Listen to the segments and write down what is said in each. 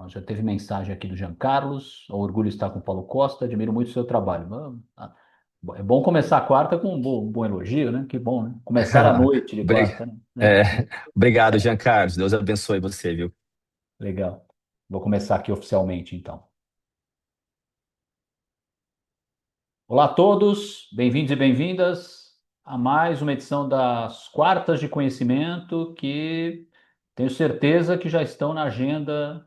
Ó, já teve mensagem aqui do Jean Carlos. O orgulho está com o Paulo Costa. Admiro muito o seu trabalho. É bom começar a quarta com um bom elogio, né? Que bom, né? Começar a noite de Obri- quarta, né? é, Obrigado, Jean Carlos. Deus abençoe você, viu? Legal. Vou começar aqui oficialmente, então. Olá a todos, bem-vindos e bem-vindas a mais uma edição das Quartas de Conhecimento, que tenho certeza que já estão na agenda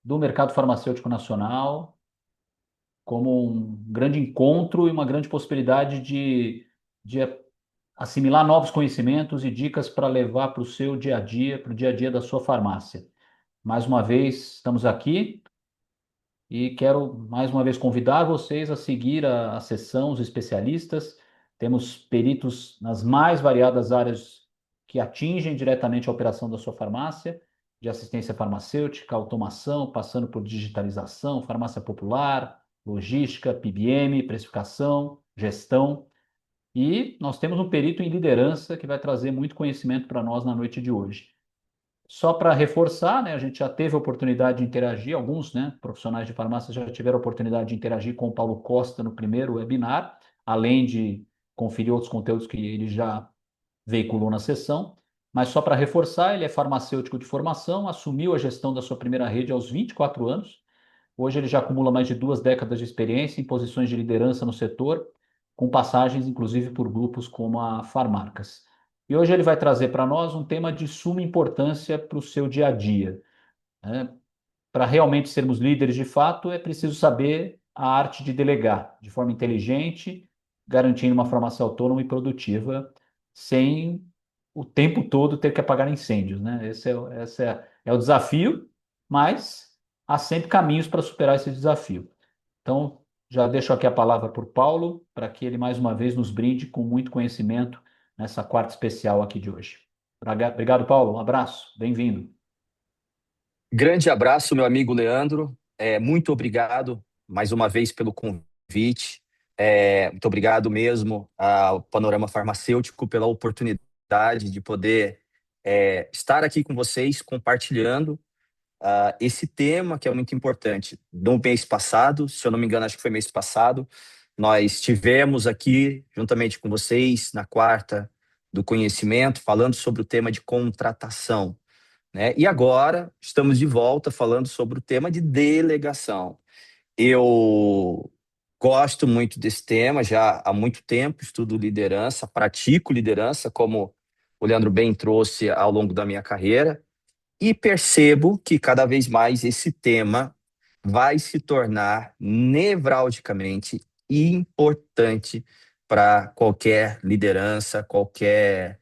do mercado farmacêutico nacional como um grande encontro e uma grande possibilidade de assimilar novos conhecimentos e dicas para levar para o seu dia a dia, para o dia a dia da sua farmácia. Mais uma vez, estamos aqui e quero mais uma vez convidar vocês a seguir a sessão, os especialistas. Temos peritos nas mais variadas áreas que atingem diretamente a operação da sua farmácia, de assistência farmacêutica, automação, passando por digitalização, farmácia popular, logística, PBM, precificação, gestão. E nós temos um perito em liderança que vai trazer muito conhecimento para nós na noite de hoje. Só para reforçar, né, a gente já teve a oportunidade de interagir, alguns, né, profissionais de farmácia já tiveram a oportunidade de interagir com o Paulo Costa no primeiro webinar, além de conferir outros conteúdos que ele já veiculou na sessão. Mas só para reforçar, ele é farmacêutico de formação, assumiu a gestão da sua primeira rede aos 24 anos. Hoje ele já acumula mais de 2 décadas de experiência em posições de liderança no setor, com passagens inclusive por grupos como a Farmarcas. E hoje ele vai trazer para nós um tema de suma importância para o seu dia a dia, né? Para realmente sermos líderes de fato, é preciso saber a arte de delegar de forma inteligente, garantindo uma farmácia autônoma e produtiva, sem o tempo todo ter que apagar incêndios, né? Esse é o desafio, mas há sempre caminhos para superar esse desafio. Então, já deixo aqui a palavra para o Paulo, para que ele mais uma vez nos brinde com muito conhecimento nessa quarta especial aqui de hoje. Obrigado, Paulo. Um abraço. Bem-vindo. Grande abraço, meu amigo Leandro. Muito obrigado mais uma vez pelo convite. Muito obrigado mesmo ao Panorama Farmacêutico pela oportunidade de poder estar aqui com vocês compartilhando esse tema que é muito importante. No mês passado, se eu não me engano, acho que foi mês passado, nós tivemos aqui, juntamente com vocês, na quarta do conhecimento, falando sobre o tema de contratação, né? E agora estamos de volta falando sobre o tema de delegação. Eu gosto muito desse tema, já há muito tempo estudo liderança, pratico liderança, como o Leandro bem trouxe ao longo da minha carreira, e percebo que cada vez mais esse tema vai se tornar nevralgicamente importante para qualquer liderança, qualquer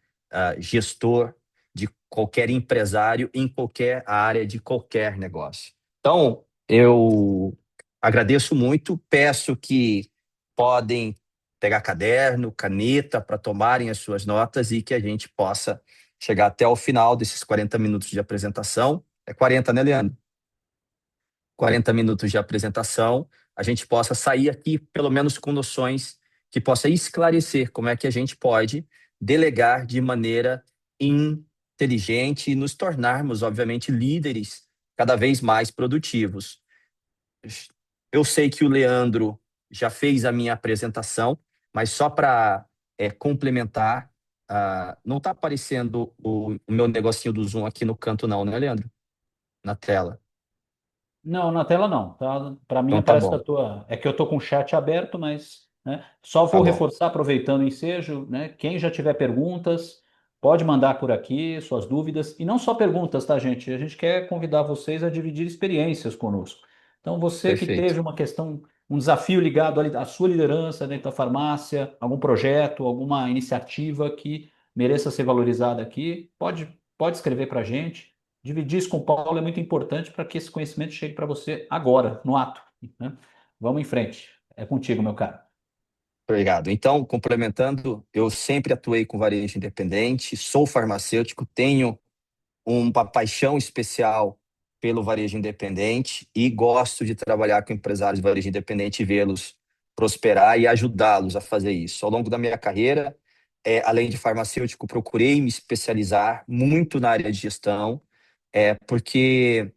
gestor, de qualquer empresário em qualquer área de qualquer negócio. Então, eu agradeço muito, peço que podem pegar caderno, caneta para tomarem as suas notas e que a gente possa chegar até o final desses 40 minutos de apresentação. É 40, né, Leandro? 40 minutos de apresentação, a gente possa sair aqui, pelo menos com noções que possa esclarecer como é que a gente pode delegar de maneira inteligente e nos tornarmos, obviamente, líderes cada vez mais produtivos. Eu sei que o Leandro já fez a minha apresentação, mas só para complementar, não está aparecendo o meu negocinho do Zoom aqui no canto, não, né, Leandro? Na tela. Não, na tela não, tá? Para mim Então tá aparece que bom, a tua. É que eu estou com o chat aberto, mas, né, só tá vou bom. reforçar, aproveitando o ensejo, né? Quem já tiver perguntas, pode mandar por aqui suas dúvidas. E não só perguntas, tá, gente? A gente quer convidar vocês a dividir experiências conosco. Então, você que Perfeito. teve uma questão, um desafio ligado à sua liderança dentro da farmácia, algum projeto, alguma iniciativa que mereça ser valorizada aqui, pode escrever para a gente. Dividir isso com o Paulo é muito importante para que esse conhecimento chegue para você agora, no ato, né? Vamos em frente. É contigo, meu caro. Obrigado. Então, complementando, eu sempre atuei com varejo independente, sou farmacêutico, tenho uma paixão especial pelo varejo independente e gosto de trabalhar com empresários de varejo independente e vê-los prosperar e ajudá-los a fazer isso. Ao longo da minha carreira, além de farmacêutico, procurei me especializar muito na área de gestão, porque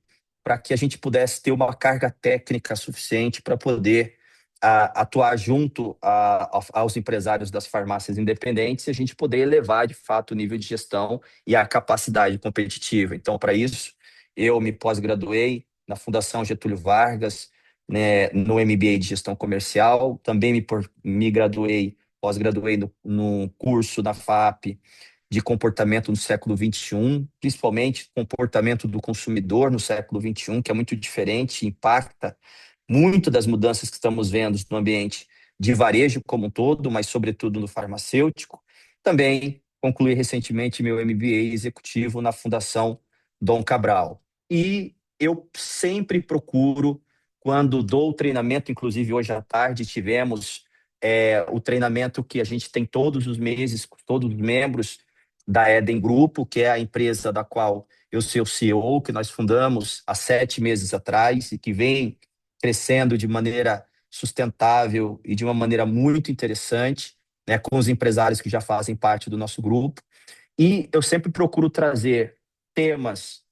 para que a gente pudesse ter uma carga técnica suficiente para poder atuar junto aos empresários das farmácias independentes e a gente poder elevar, de fato, o nível de gestão e a capacidade competitiva. Então, para isso, eu me pós-graduei na Fundação Getúlio Vargas, né, no MBA de Gestão Comercial, também me graduei, pós-graduei no curso da FAP de comportamento no século XXI, principalmente comportamento do consumidor no século XXI, que é muito diferente, impacta muito das mudanças que estamos vendo no ambiente de varejo como um todo, mas sobretudo no farmacêutico. Também concluí recentemente meu MBA executivo na Fundação Dom Cabral. E eu sempre procuro, quando dou o treinamento, inclusive hoje à tarde tivemos o treinamento que a gente tem todos os meses, com todos os membros da Eden Grupo, que é a empresa da qual eu sou o CEO, que nós fundamos há 7 meses atrás e que vem crescendo de maneira sustentável e de uma maneira muito interessante, né, com os empresários que já fazem parte do nosso grupo. E eu sempre procuro trazer temas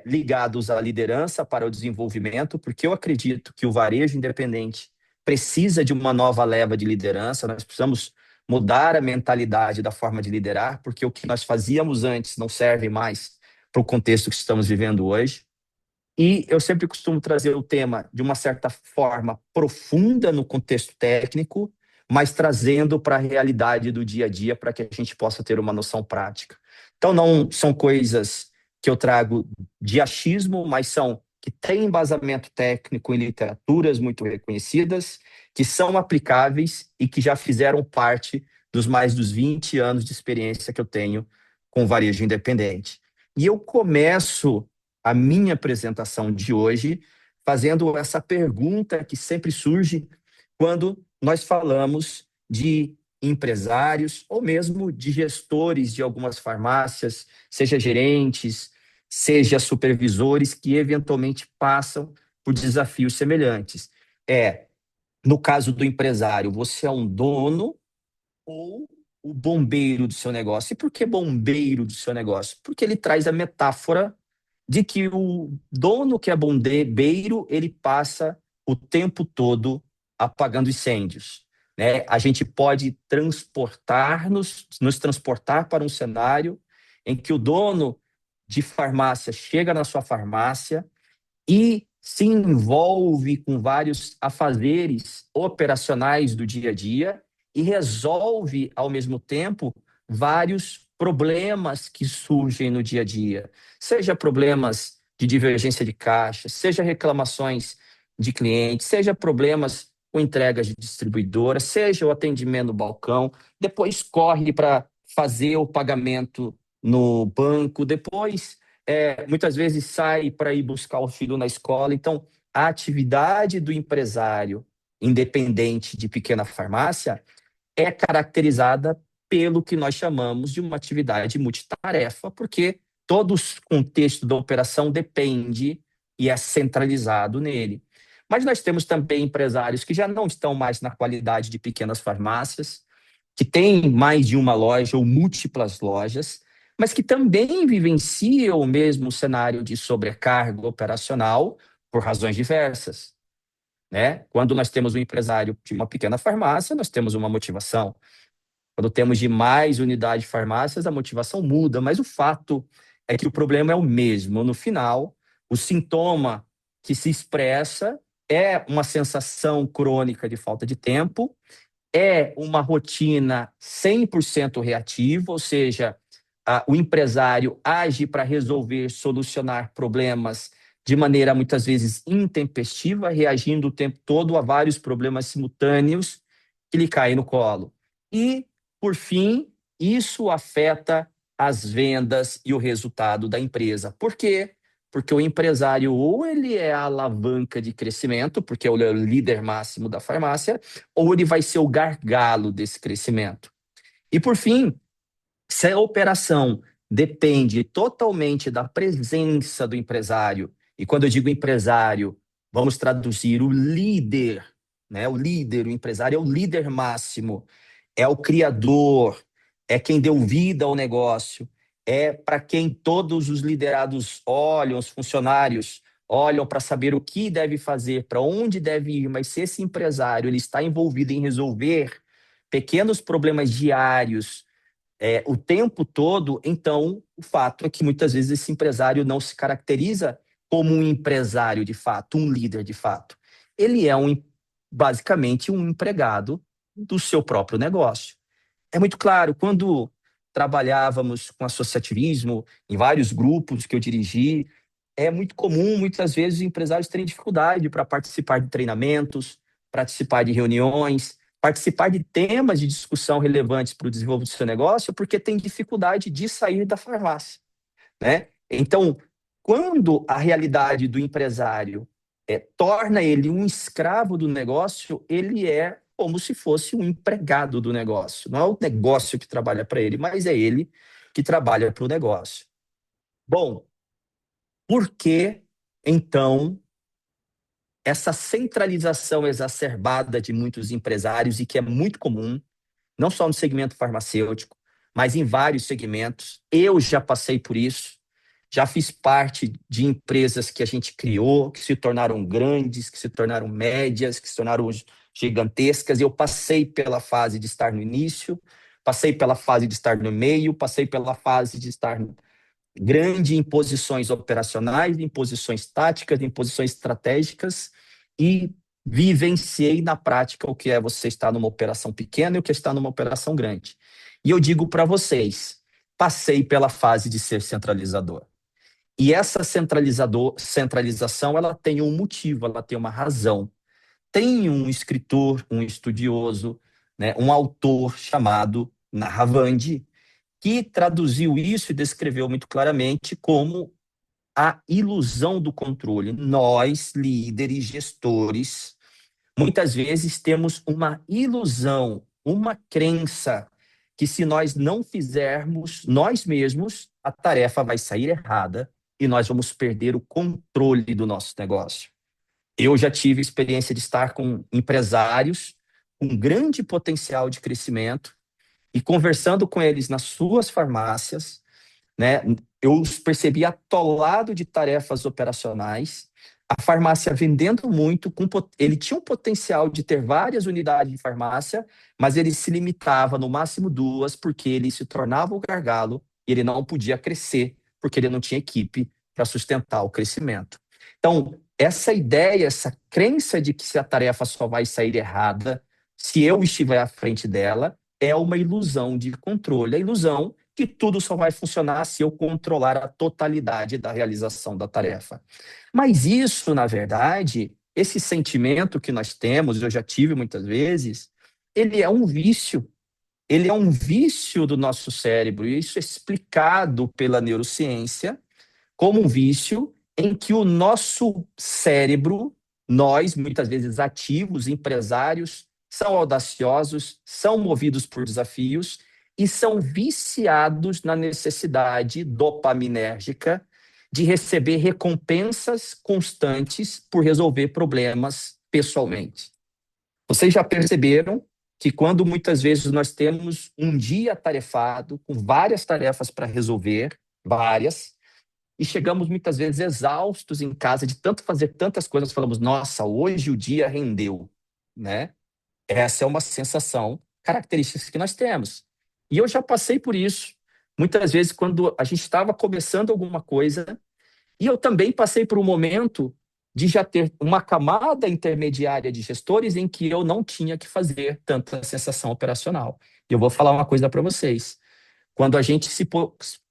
ligados à liderança para o desenvolvimento, porque eu acredito que o varejo independente precisa de uma nova leva de liderança, nós precisamos mudar a mentalidade da forma de liderar, porque o que nós fazíamos antes não serve mais para o contexto que estamos vivendo hoje. E eu sempre costumo trazer o tema de uma certa forma profunda no contexto técnico, mas trazendo para a realidade do dia a dia para que a gente possa ter uma noção prática. Então, não são coisas que eu trago de achismo, mas são que têm embasamento técnico em literaturas muito reconhecidas, que são aplicáveis e que já fizeram parte dos mais dos 20 anos de experiência que eu tenho com varejo independente. E eu começo a minha apresentação de hoje fazendo essa pergunta que sempre surge quando nós falamos de empresários ou mesmo de gestores de algumas farmácias, seja gerentes, seja supervisores que eventualmente passam por desafios semelhantes. No caso do empresário, você é um dono ou o bombeiro do seu negócio? E por que bombeiro do seu negócio? Porque ele traz a metáfora de que o dono que é bombeiro, ele passa o tempo todo apagando incêndios, né? A gente pode nos transportar para um cenário em que o dono de farmácia chega na sua farmácia e se envolve com vários afazeres operacionais do dia a dia e resolve, ao mesmo tempo, vários problemas que surgem no dia a dia, seja problemas de divergência de caixa, seja reclamações de clientes, seja problemas com entregas de distribuidora, seja o atendimento no balcão, depois corre para fazer o pagamento no banco, depois muitas vezes sai para ir buscar o filho na escola. Então, a atividade do empresário independente de pequena farmácia é caracterizada pelo que nós chamamos de uma atividade multitarefa, porque todo o contexto da operação depende e é centralizado nele. Mas nós temos também empresários que já não estão mais na qualidade de pequenas farmácias, que têm mais de uma loja ou múltiplas lojas, mas que também vivenciam o mesmo cenário de sobrecarga operacional por razões diversas, né? Quando nós temos um empresário de uma pequena farmácia, nós temos uma motivação. Quando temos de mais unidade de farmácias, a motivação muda, mas o fato é que o problema é o mesmo. No final, o sintoma que se expressa é uma sensação crônica de falta de tempo, é uma rotina 100% reativa, ou seja, o empresário age para resolver, solucionar problemas de maneira muitas vezes intempestiva, reagindo o tempo todo a vários problemas simultâneos que lhe caem no colo. E, por fim, isso afeta as vendas e o resultado da empresa. Por quê? Porque o empresário ou ele é a alavanca de crescimento, porque ele é o líder máximo da farmácia, ou ele vai ser o gargalo desse crescimento. E, por fim, se a operação depende totalmente da presença do empresário, e quando eu digo empresário, vamos traduzir o líder, né? O líder, o empresário é o líder máximo, é o criador, é quem deu vida ao negócio, é para quem todos os liderados olham, os funcionários olham para saber o que deve fazer, para onde deve ir, mas se esse empresário ele está envolvido em resolver pequenos problemas diários o tempo todo, então o fato é que muitas vezes esse empresário não se caracteriza como um empresário de fato, um líder de fato. Ele é basicamente um empregado do seu próprio negócio. É muito claro, quando trabalhávamos com associativismo, em vários grupos que eu dirigi, é muito comum, muitas vezes, os empresários terem dificuldade para participar de treinamentos, participar de reuniões, participar de temas de discussão relevantes para o desenvolvimento do seu negócio, porque tem dificuldade de sair da farmácia, né? Então, quando a realidade do empresário torna ele um escravo do negócio, ele é como se fosse um empregado do negócio. Não é o negócio que trabalha para ele, mas é ele que trabalha para o negócio. Bom, por que, então, essa centralização exacerbada de muitos empresários e que é muito comum, não só no segmento farmacêutico, mas em vários segmentos? Eu já passei por isso, já fiz parte de empresas que a gente criou, que se tornaram grandes, que se tornaram médias, que se tornaram gigantescas. Eu passei pela fase de estar no início, passei pela fase de estar no meio, passei pela fase de estar grande em posições operacionais, em posições táticas, em posições estratégicas e vivenciei na prática o que é você estar numa operação pequena e o que é estar numa operação grande. E eu digo para vocês, passei pela fase de ser centralizador. E essa centralização, ela tem um motivo, ela tem uma razão. Tem um escritor, um estudioso, né, um autor chamado Nahavand, que traduziu isso e descreveu muito claramente como a ilusão do controle. Nós, líderes, gestores, muitas vezes temos uma ilusão, uma crença que se nós não fizermos nós mesmos, a tarefa vai sair errada e nós vamos perder o controle do nosso negócio. Eu já tive experiência de estar com empresários com grande potencial de crescimento e conversando com eles nas suas farmácias, né, eu os percebi atolado de tarefas operacionais, a farmácia vendendo muito, ele tinha um potencial de ter várias unidades de farmácia, mas ele se limitava no máximo duas, porque ele se tornava o gargalo e ele não podia crescer, porque ele não tinha equipe para sustentar o crescimento. Então, essa ideia, essa crença de que a tarefa só vai sair errada se eu estiver à frente dela, é uma ilusão de controle. A ilusão que tudo só vai funcionar se eu controlar a totalidade da realização da tarefa. Mas isso, na verdade, esse sentimento que nós temos, eu já tive muitas vezes, ele é um vício. Ele é um vício do nosso cérebro, e isso é explicado pela neurociência como um vício em que o nosso cérebro, nós, muitas vezes ativos, empresários, são audaciosos, são movidos por desafios e são viciados na necessidade dopaminérgica de receber recompensas constantes por resolver problemas pessoalmente. Vocês já perceberam que quando muitas vezes nós temos um dia atarefado, com várias tarefas para resolver, várias, e chegamos muitas vezes exaustos em casa de tanto fazer tantas coisas, falamos, nossa, hoje o dia rendeu, né? Essa é uma sensação característica que nós temos. E eu já passei por isso, muitas vezes quando a gente estava começando alguma coisa, e eu também passei por um momento de já ter uma camada intermediária de gestores em que eu não tinha que fazer tanta sensação operacional. E eu vou falar uma coisa para vocês. Quando a gente se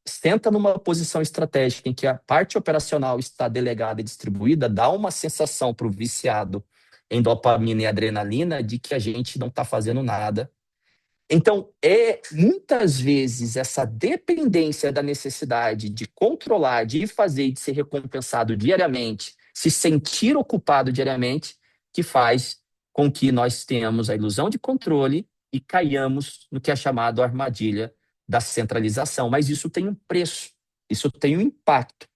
senta numa posição estratégica em que a parte operacional está delegada e distribuída, dá uma sensação para o viciado em dopamina e adrenalina de que a gente não está fazendo nada. Então, muitas vezes essa dependência da necessidade de controlar, de fazer e de ser recompensado diariamente, se sentir ocupado diariamente, que faz com que nós tenhamos a ilusão de controle e caiamos no que é chamado a armadilha da centralização. Mas isso tem um preço, isso tem um impacto.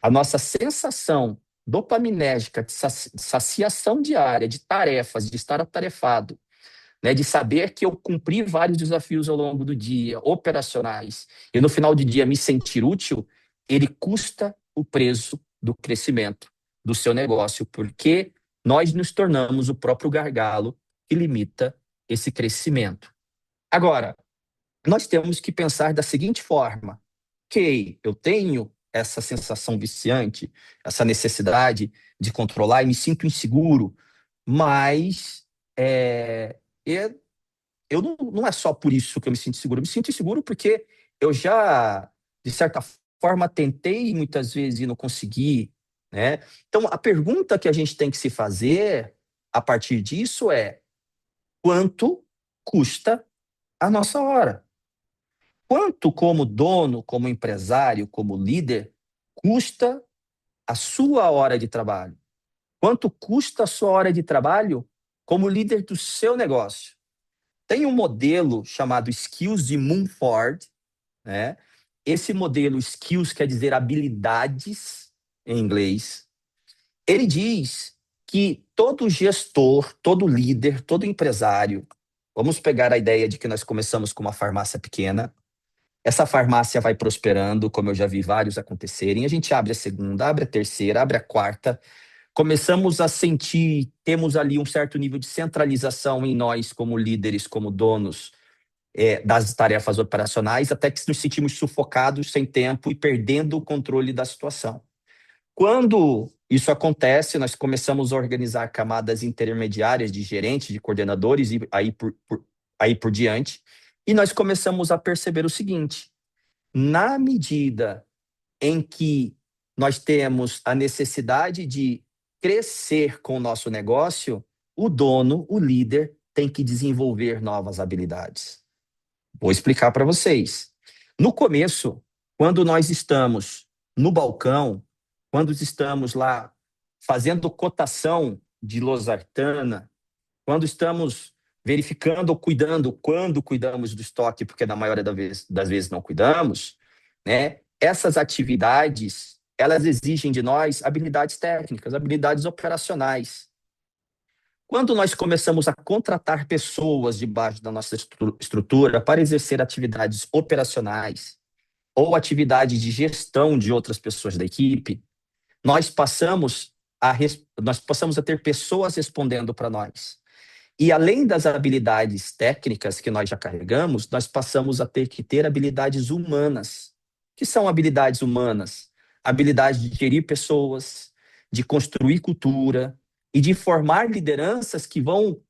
A nossa sensação dopaminérgica de saciação diária, de tarefas, de estar atarefado, né, de saber que eu cumpri vários desafios ao longo do dia, operacionais, e no final do dia me sentir útil, ele custa o preço do crescimento. do seu negócio, porque nós nos tornamos o próprio gargalo que limita esse crescimento. Agora, nós temos que pensar da seguinte forma: ok, eu tenho essa sensação viciante, essa necessidade de controlar e me sinto inseguro, mas é, eu, eu não é só por isso que eu me sinto inseguro. Eu me sinto inseguro porque eu já, de certa forma, tentei muitas vezes e não consegui, né? Então, a pergunta que a gente tem que se fazer a partir disso é: quanto custa a nossa hora? Quanto, como dono, como empresário, como líder, custa a sua hora de trabalho? Quanto custa a sua hora de trabalho como líder do seu negócio? Tem um modelo chamado Skills de Mumford, né? Esse modelo Skills quer dizer habilidades em inglês. Ele diz que todo gestor, todo líder, todo empresário, vamos pegar a ideia de que nós começamos com uma farmácia pequena. Essa farmácia vai prosperando, como eu já vi vários acontecerem. A gente abre a segunda, abre a terceira, abre a quarta. Começamos a sentir, temos ali um certo nível de centralização em nós, como líderes, como donos das tarefas operacionais, até que nos sentimos sufocados, sem tempo e perdendo o controle da situação. Quando isso acontece, nós começamos a organizar camadas intermediárias de gerentes, de coordenadores e aí por diante, e nós começamos a perceber o seguinte: na medida em que nós temos a necessidade de crescer com o nosso negócio, o dono, o líder, tem que desenvolver novas habilidades. Vou explicar para vocês. No começo, quando nós estamos no balcão, quando estamos lá fazendo cotação de losartana, quando estamos verificando ou cuidando, quando cuidamos do estoque, porque na maioria das vezes não cuidamos, né? Essas atividades, elas exigem de nós habilidades técnicas, habilidades operacionais. Quando nós começamos a contratar pessoas debaixo da nossa estrutura para exercer atividades operacionais ou atividades de gestão de outras pessoas da equipe, nós passamos nós passamos a ter pessoas respondendo para nós. E além das habilidades técnicas que nós já carregamos, nós passamos a ter que ter habilidades humanas. Que são habilidades humanas? Habilidade de gerir pessoas, de construir cultura e de formar lideranças que vão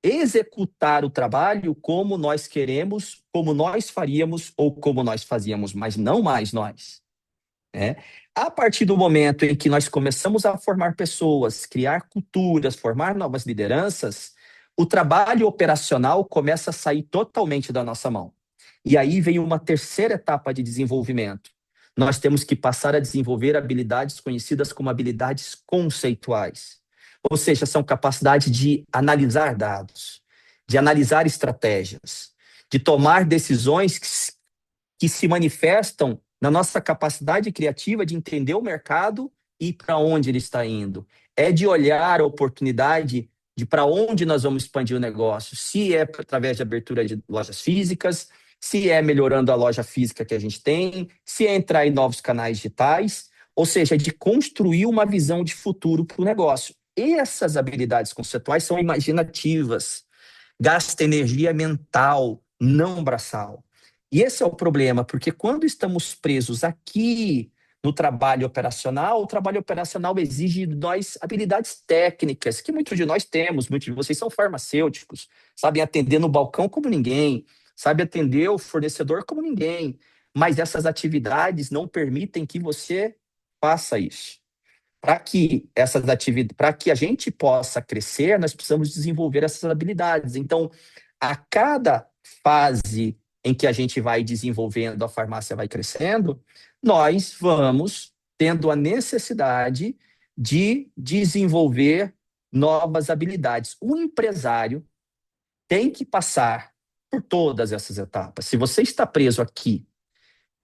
executar o trabalho como nós queremos, como nós faríamos ou como nós fazíamos, mas não mais nós, né? A partir do momento em que nós começamos a formar pessoas, criar culturas, formar novas lideranças, o trabalho operacional começa a sair totalmente da nossa mão. E aí vem uma terceira etapa de desenvolvimento. Nós temos que passar a desenvolver habilidades conhecidas como habilidades conceituais. Ou seja, são capacidades de analisar dados, de analisar estratégias, de tomar decisões que se manifestam na nossa capacidade criativa de entender o mercado e para onde ele está indo. É de olhar a oportunidade de para onde nós vamos expandir o negócio, se é através de abertura de lojas físicas, se é melhorando a loja física que a gente tem, se é entrar em novos canais digitais, ou seja, de construir uma visão de futuro para o negócio. E essas habilidades conceituais são imaginativas, gasta energia mental, não braçal. E esse é o problema, porque quando estamos presos aqui no trabalho operacional, o trabalho operacional exige de nós habilidades técnicas, que muitos de nós temos, muitos de vocês são farmacêuticos, sabem atender no balcão como ninguém, sabem atender o fornecedor como ninguém, mas essas atividades não permitem que você faça isso. Para que a gente possa crescer, nós precisamos desenvolver essas habilidades. Então, a cada fase em que a gente vai desenvolvendo, a farmácia vai crescendo, nós vamos tendo a necessidade de desenvolver novas habilidades. O empresário tem que passar por todas essas etapas. Se você está preso aqui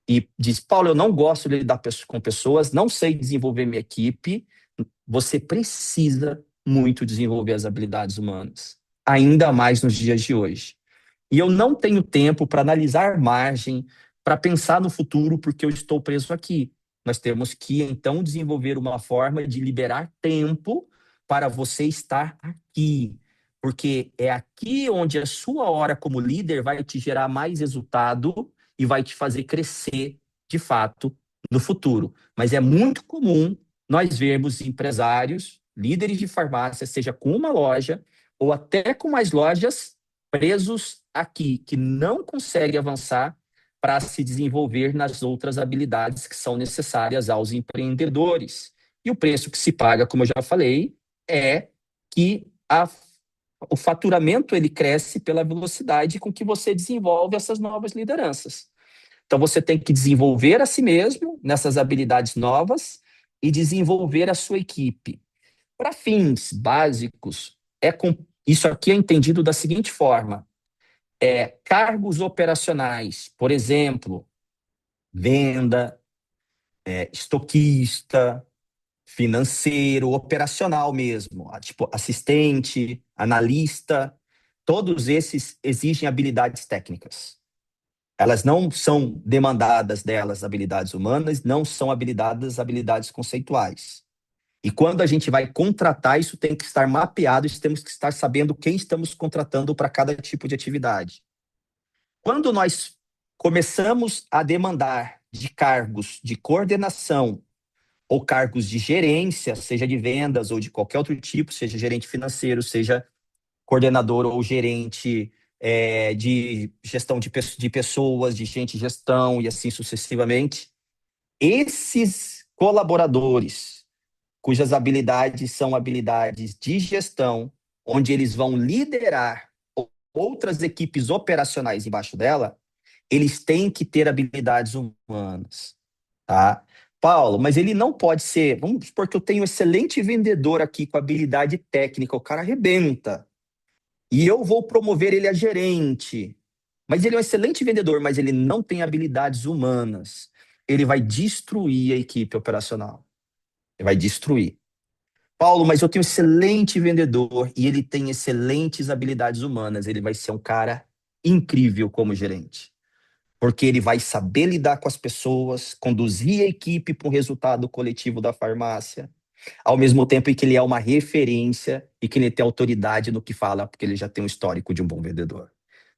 e diz: Paulo, eu não gosto de lidar com pessoas, não sei desenvolver minha equipe, você precisa muito desenvolver as habilidades humanas, ainda mais nos dias de hoje. E eu não tenho tempo para analisar margem, para pensar no futuro, porque eu estou preso aqui. nós temos que, então, desenvolver uma forma de liberar tempo para você estar aqui. Porque é aqui onde a sua hora como líder vai te gerar mais resultado e vai te fazer crescer, de fato, no futuro. Mas é muito comum nós vermos empresários, líderes de farmácia, seja com uma loja ou até com mais lojas, presos aqui, que não conseguem avançar para se desenvolver nas outras habilidades que são necessárias aos empreendedores. E o preço que se paga, como eu já falei, é que o faturamento ele cresce pela velocidade com que você desenvolve essas novas lideranças. Então você tem que desenvolver a si mesmo nessas habilidades novas e desenvolver a sua equipe. Para fins básicos, isso aqui é entendido da seguinte forma: cargos operacionais, por exemplo, venda, estoquista, financeiro, operacional mesmo, tipo assistente, analista, todos esses exigem habilidades técnicas. Elas não são demandadas delas habilidades humanas, não são habilidades conceituais. E quando a gente vai contratar, isso tem que estar mapeado, isso temos que estar sabendo quem estamos contratando para cada tipo de atividade. Quando nós começamos a demandar de cargos de coordenação ou cargos de gerência, seja de vendas ou de qualquer outro tipo, seja gerente financeiro, seja coordenador ou gerente de gestão de pessoas, de gente de gestão e assim sucessivamente, esses colaboradores, cujas habilidades são habilidades de gestão, onde eles vão liderar outras equipes operacionais embaixo dela, eles têm que ter habilidades humanas, tá? Paulo, mas ele não pode ser. Vamos supor que eu tenho um excelente vendedor aqui com habilidade técnica, o cara arrebenta. E eu vou promover ele a gerente. Mas ele é um excelente vendedor, mas ele não tem habilidades humanas. Ele vai destruir a equipe operacional. Ele vai destruir. Paulo, mas eu tenho um excelente vendedor e ele tem excelentes habilidades humanas. Ele vai ser um cara incrível como gerente. Porque ele vai saber lidar com as pessoas, conduzir a equipe para um resultado coletivo da farmácia, ao mesmo tempo em que ele é uma referência e que ele tem autoridade no que fala, porque ele já tem um histórico de um bom vendedor.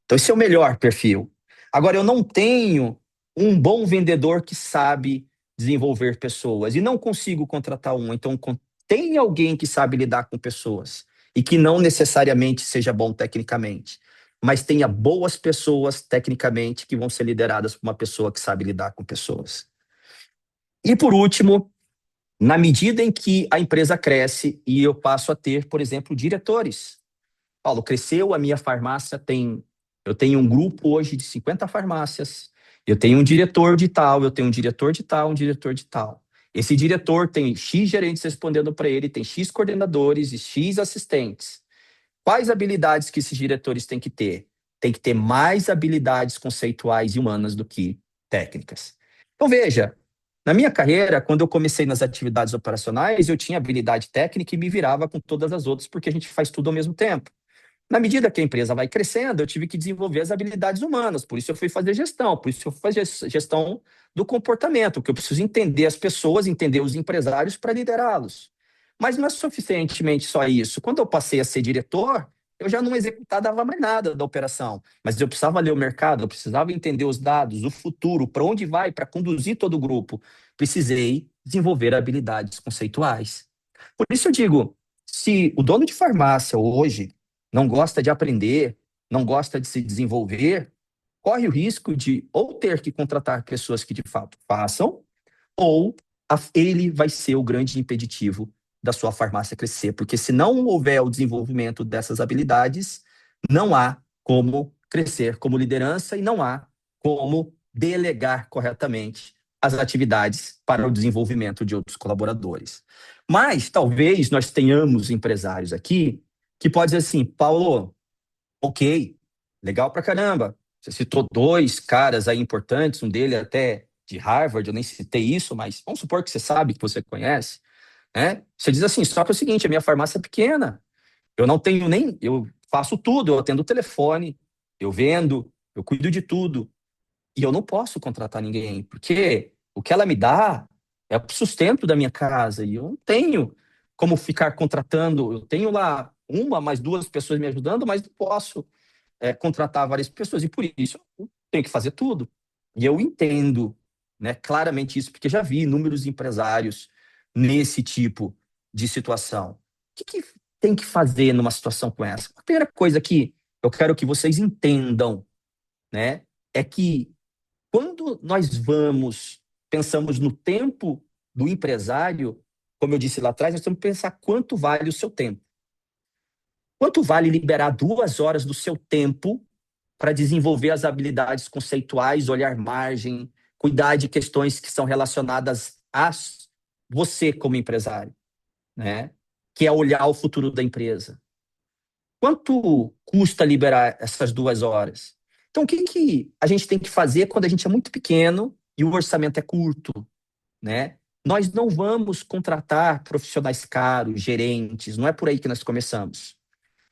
Então, esse é o melhor perfil. Agora, eu não tenho um bom vendedor que sabe desenvolver pessoas e não consigo contratar um. Então, tem alguém que sabe lidar com pessoas e que não necessariamente seja bom tecnicamente, mas tenha boas pessoas tecnicamente que vão ser lideradas por uma pessoa que sabe lidar com pessoas. E por último, na medida em que a empresa cresce e eu passo a ter, por exemplo, diretores. Paulo, cresceu, a minha farmácia eu tenho um grupo hoje de 50 farmácias, eu tenho um diretor de tal, eu tenho um diretor de tal, um diretor de tal. Esse diretor tem X gerentes respondendo para ele, tem X coordenadores e X assistentes. Quais habilidades que esses diretores têm que ter? Tem que ter mais habilidades conceituais e humanas do que técnicas. Então, veja, na minha carreira, quando eu comecei nas atividades operacionais, eu tinha habilidade técnica e me virava com todas as outras, porque a gente faz tudo ao mesmo tempo. Na medida que a empresa vai crescendo, eu tive que desenvolver as habilidades humanas, por isso eu fui fazer gestão, por isso eu fui fazer gestão do comportamento, porque eu preciso entender as pessoas, entender os empresários para liderá-los. Mas não é suficientemente só isso. Quando eu passei a ser diretor, eu já não executava mais nada da operação, mas eu precisava ler o mercado, eu precisava entender os dados, o futuro, para onde vai, para conduzir todo o grupo. Precisei desenvolver habilidades conceituais. Por isso eu digo, se o dono de farmácia hoje não gosta de aprender, não gosta de se desenvolver, corre o risco de ou ter que contratar pessoas que de fato façam, ou ele vai ser o grande impeditivo da sua farmácia crescer, porque se não houver o desenvolvimento dessas habilidades, não há como crescer como liderança e não há como delegar corretamente as atividades para o desenvolvimento de outros colaboradores. Mas talvez nós tenhamos empresários aqui que pode dizer assim, Paulo, ok, legal pra caramba. Você citou dois caras aí importantes, um dele até de Harvard, eu nem citei isso, mas vamos supor que você sabe, que você conhece, né? Você diz assim, só que é o seguinte, a minha farmácia é pequena, eu não tenho nem, eu faço tudo, eu atendo o telefone, eu vendo, eu cuido de tudo, e eu não posso contratar ninguém, porque o que ela me dá é o sustento da minha casa e eu não tenho como ficar contratando. Eu tenho lá uma, mais duas pessoas me ajudando, mas não posso contratar várias pessoas e por isso eu tenho que fazer tudo. E eu entendo, né, claramente isso, porque já vi inúmeros empresários nesse tipo de situação. O que tem que fazer numa situação com essa? A primeira coisa que eu quero que vocês entendam, né, é que quando nós pensamos no tempo do empresário, como eu disse lá atrás, nós temos que pensar quanto vale o seu tempo. Quanto vale liberar 2 horas do seu tempo para desenvolver as habilidades conceituais, olhar margem, cuidar de questões que são relacionadas a você como empresário, né? Que é olhar o futuro da empresa. Quanto custa liberar essas 2 horas? Então, o que a gente tem que fazer quando a gente é muito pequeno e o orçamento é curto, né? Nós não vamos contratar profissionais caros, gerentes, não é por aí que nós começamos.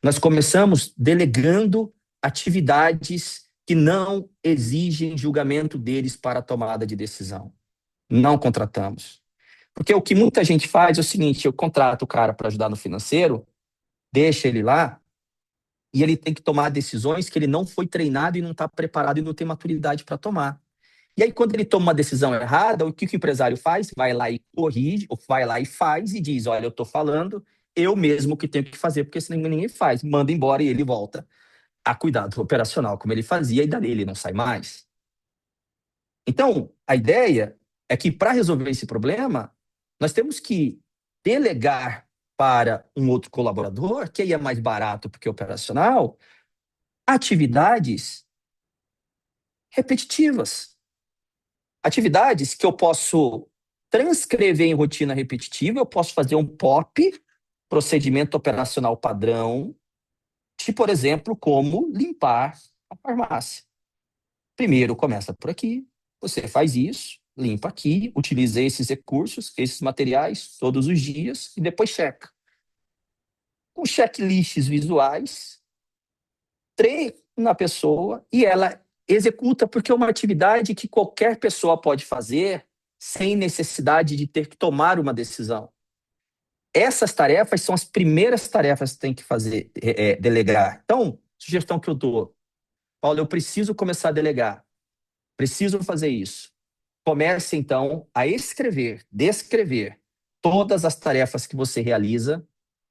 Nós começamos delegando atividades que não exigem julgamento deles para a tomada de decisão. Não contratamos. Porque o que muita gente faz é o seguinte: eu contrato o cara para ajudar no financeiro, deixa ele lá, e ele tem que tomar decisões que ele não foi treinado e não está preparado e não tem maturidade para tomar. E aí, quando ele toma uma decisão errada, o que o empresário faz? Vai lá e corrige, ou vai lá e faz, e diz: olha, eu estou falando, eu mesmo que tenho que fazer, porque senão ninguém faz. Manda embora e ele volta a cuidar do operacional como ele fazia, e dali ele não sai mais. Então, a ideia é que, para resolver esse problema, nós temos que delegar para um outro colaborador, que aí é mais barato porque é operacional, atividades repetitivas. Atividades que eu posso transcrever em rotina repetitiva, eu posso fazer um POP, procedimento operacional padrão, de, por exemplo, como limpar a farmácia. Primeiro começa por aqui, você faz isso, limpa aqui, utiliza esses recursos, esses materiais todos os dias e depois checa. Com checklists visuais, treina a pessoa e ela executa, porque é uma atividade que qualquer pessoa pode fazer sem necessidade de ter que tomar uma decisão. Essas tarefas são as primeiras tarefas que tem que fazer, delegar. Então, sugestão que eu dou: Paulo, eu preciso começar a delegar, preciso fazer isso. Comece, então, a escrever, descrever todas as tarefas que você realiza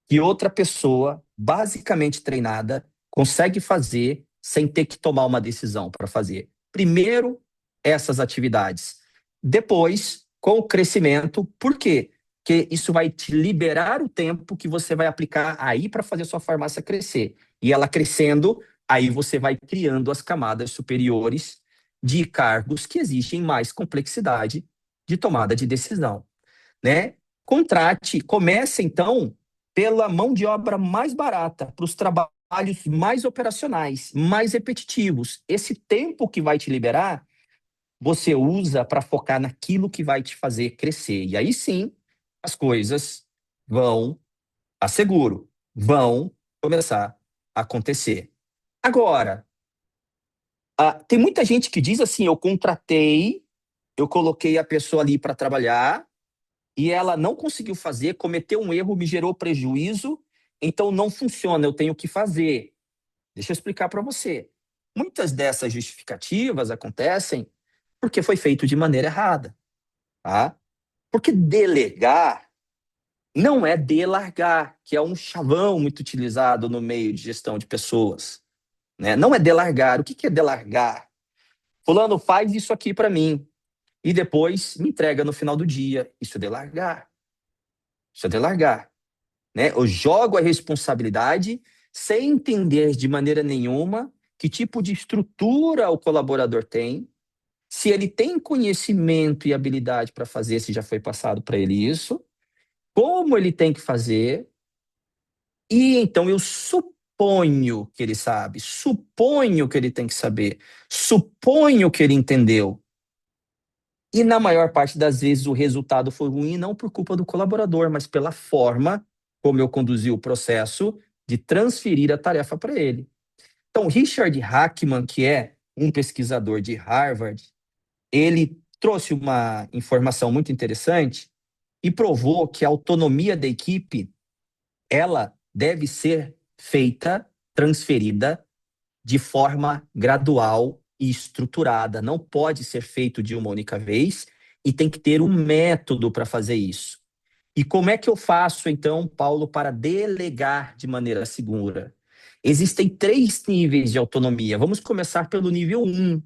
que outra pessoa, basicamente treinada, consegue fazer sem ter que tomar uma decisão para fazer. Primeiro, essas atividades. Depois, com o crescimento, por quê? Porque isso vai te liberar o tempo que você vai aplicar aí para fazer sua farmácia crescer. E ela crescendo, aí você vai criando as camadas superiores de cargos que exigem mais complexidade de tomada de decisão, né? Contrate, comece então pela mão de obra mais barata, para os trabalhos mais operacionais, mais repetitivos. Esse tempo que vai te liberar, você usa para focar naquilo que vai te fazer crescer. E aí sim, as coisas vão, asseguro, vão começar a acontecer. Agora, tem muita gente que diz assim: eu contratei, eu coloquei a pessoa ali para trabalhar e ela não conseguiu fazer, cometeu um erro, me gerou prejuízo, então não funciona, eu tenho que fazer. Deixa eu explicar para você. Muitas dessas justificativas acontecem porque foi feito de maneira errada, tá? Porque delegar não é delargar, que é um chavão muito utilizado no meio de gestão de pessoas, né? Não é delargar. O que é delargar? Fulano, faz isso aqui para mim e depois me entrega no final do dia. Isso é delargar. Isso é delargar, né? Eu jogo a responsabilidade sem entender de maneira nenhuma que tipo de estrutura o colaborador tem, se ele tem conhecimento e habilidade para fazer, se já foi passado para ele isso, como ele tem que fazer, e então eu suponho que ele sabe, suponho que ele tem que saber, suponho que ele entendeu. E na maior parte das vezes o resultado foi ruim, não por culpa do colaborador, mas pela forma como eu conduzi o processo de transferir a tarefa para ele. Então, Richard Hackman, que é um pesquisador de Harvard, ele trouxe uma informação muito interessante e provou que a autonomia da equipe, ela deve ser feita, transferida de forma gradual e estruturada. Não pode ser feito de uma única vez e tem que ter um método para fazer isso. E como é que eu faço, então, Paulo, para delegar de maneira segura? Existem 3 níveis de autonomia. Vamos começar pelo nível 1.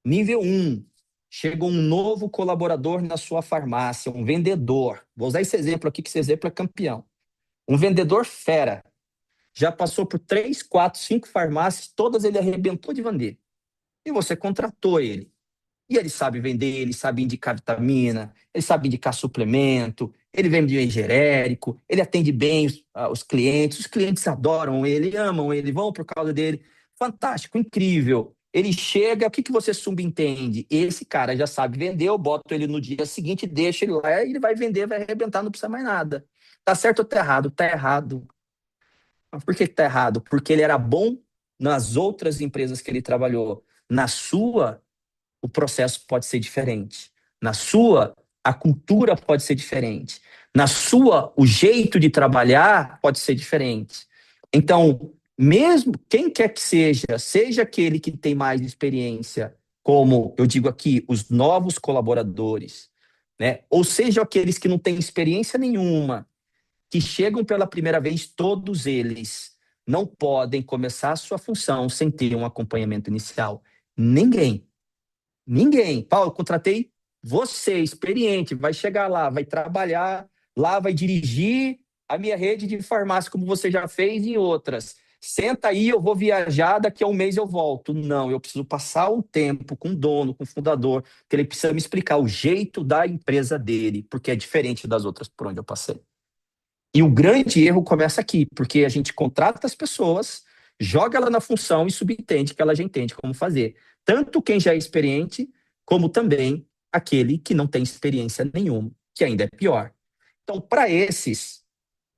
Nível 1. Chega um novo colaborador na sua farmácia, um vendedor. Vou usar esse exemplo aqui, que esse exemplo é campeão. Um vendedor fera. Já passou por 3, 4, 5 farmácias, todas ele arrebentou de vender. E você contratou ele. E ele sabe vender, ele sabe indicar vitamina, ele sabe indicar suplemento, ele vende bem genérico, ele atende bem os clientes adoram ele, amam ele, vão por causa dele. Fantástico, incrível. Ele chega, o que você subentende? Esse cara já sabe vender, eu boto ele no dia seguinte, deixo ele lá, ele vai vender, vai arrebentar, não precisa mais nada. Tá certo ou tá errado? Tá errado. Mas por que tá errado? Porque ele era bom nas outras empresas que ele trabalhou. Na sua, o processo pode ser diferente. Na sua, a cultura pode ser diferente. Na sua, o jeito de trabalhar pode ser diferente. Então, mesmo quem quer que seja, seja aquele que tem mais experiência, como eu digo aqui, os novos colaboradores, né? Ou seja, aqueles que não têm experiência nenhuma, que chegam pela primeira vez, todos eles não podem começar a sua função sem ter um acompanhamento inicial. Ninguém. Ninguém. Paulo, contratei você, experiente, vai chegar lá, vai trabalhar lá, vai dirigir a minha rede de farmácia, como você já fez em outras. Senta aí, eu vou viajar, daqui a um mês eu volto. Não, eu preciso passar um tempo com o dono, com o fundador, que ele precisa me explicar o jeito da empresa dele, porque é diferente das outras por onde eu passei. E o grande erro começa aqui, porque a gente contrata as pessoas, joga ela na função e subentende que ela já entende como fazer. Tanto quem já é experiente, como também aquele que não tem experiência nenhuma, que ainda é pior. Então, para esses,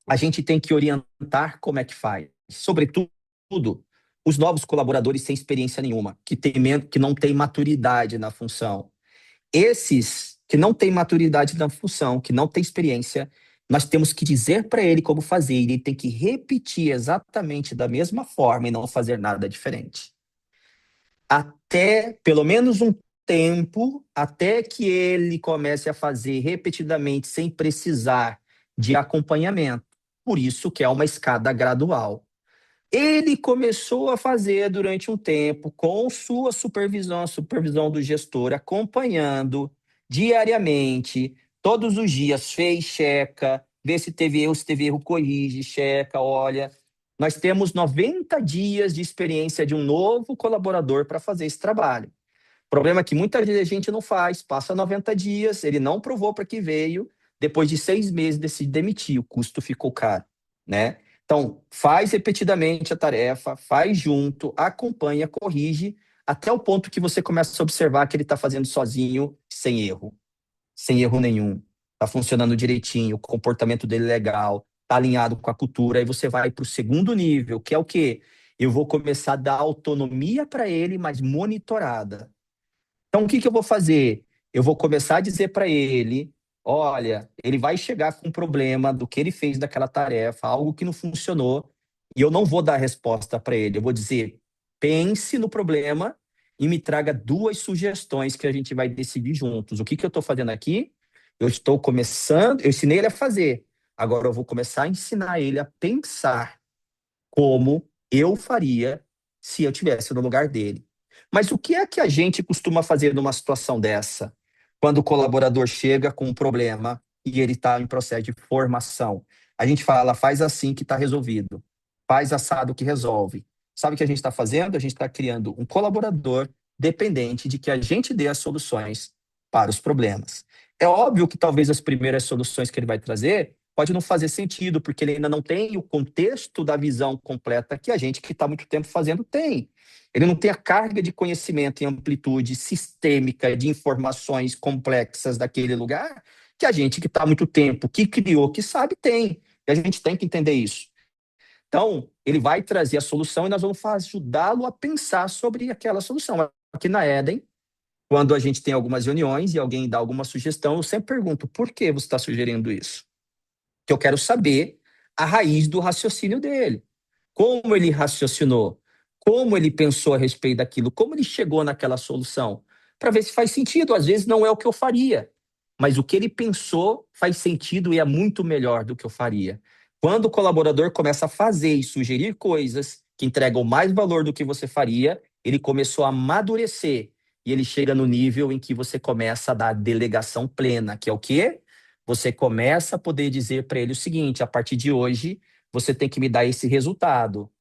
a gente tem que orientar como é que faz. Sobretudo, os novos colaboradores sem experiência nenhuma, que não têm maturidade na função. Esses que não têm maturidade na função, que não têm experiência, nós temos que dizer para ele como fazer, ele tem que repetir exatamente da mesma forma e não fazer nada diferente. Até pelo menos um tempo, até que ele comece a fazer repetidamente sem precisar de acompanhamento. Por isso que é uma escada gradual. Ele começou a fazer durante um tempo, com sua supervisão, a supervisão do gestor, acompanhando diariamente, todos os dias, fez, checa, vê se teve erro, corrige, checa, olha. Nós temos 90 dias de experiência de um novo colaborador para fazer esse trabalho. O problema é que muita gente não faz, passa 90 dias, ele não provou para que veio, depois de 6 meses decide demitir, o custo ficou caro, né? Então, faz repetidamente a tarefa, faz junto, acompanha, corrige, até o ponto que você começa a observar que ele está fazendo sozinho, sem erro nenhum. Está funcionando direitinho, o comportamento dele é legal, está alinhado com a cultura, aí você vai para o segundo nível, que é o quê? Eu vou começar a dar autonomia para ele, mas monitorada. Então, o que eu vou fazer? Eu vou começar a dizer para ele: olha, ele vai chegar com um problema do que ele fez daquela tarefa, algo que não funcionou, e eu não vou dar resposta para ele. Eu vou dizer: pense no problema e me traga 2 sugestões que a gente vai decidir juntos. O que eu estou fazendo aqui? Eu estou começando, eu ensinei ele a fazer. Agora eu vou começar a ensinar ele a pensar como eu faria se eu tivesse no lugar dele. Mas o que é que a gente costuma fazer numa situação dessa? Quando o colaborador chega com um problema e ele está em processo de formação. A gente fala, faz assim que está resolvido. Faz assado que resolve. Sabe o que a gente está fazendo? A gente está criando um colaborador dependente de que a gente dê as soluções para os problemas. É óbvio que talvez as primeiras soluções que ele vai trazer pode não fazer sentido, porque ele ainda não tem o contexto da visão completa que a gente que está muito tempo fazendo tem. Ele não tem a carga de conhecimento em amplitude sistêmica de informações complexas daquele lugar que a gente que está há muito tempo, que criou, que sabe, tem. E a gente tem que entender isso. Então, ele vai trazer a solução e nós vamos ajudá-lo a pensar sobre aquela solução. Aqui na Eden, Quando a gente tem algumas reuniões e alguém dá alguma sugestão, eu sempre pergunto, por que você está sugerindo isso? Que eu quero saber a raiz do raciocínio dele. Como ele raciocinou, como ele pensou a respeito daquilo, como ele chegou naquela solução, para ver se faz sentido. Às vezes não é o que eu faria, mas o que ele pensou faz sentido e é muito melhor do que eu faria. Quando o colaborador começa a fazer e sugerir coisas que entregam mais valor do que você faria, ele começou a amadurecer e ele chega no nível em que você começa a dar delegação plena, que é o quê? Você começa a poder dizer para ele o seguinte: a partir de hoje, você tem que me dar esse resultado.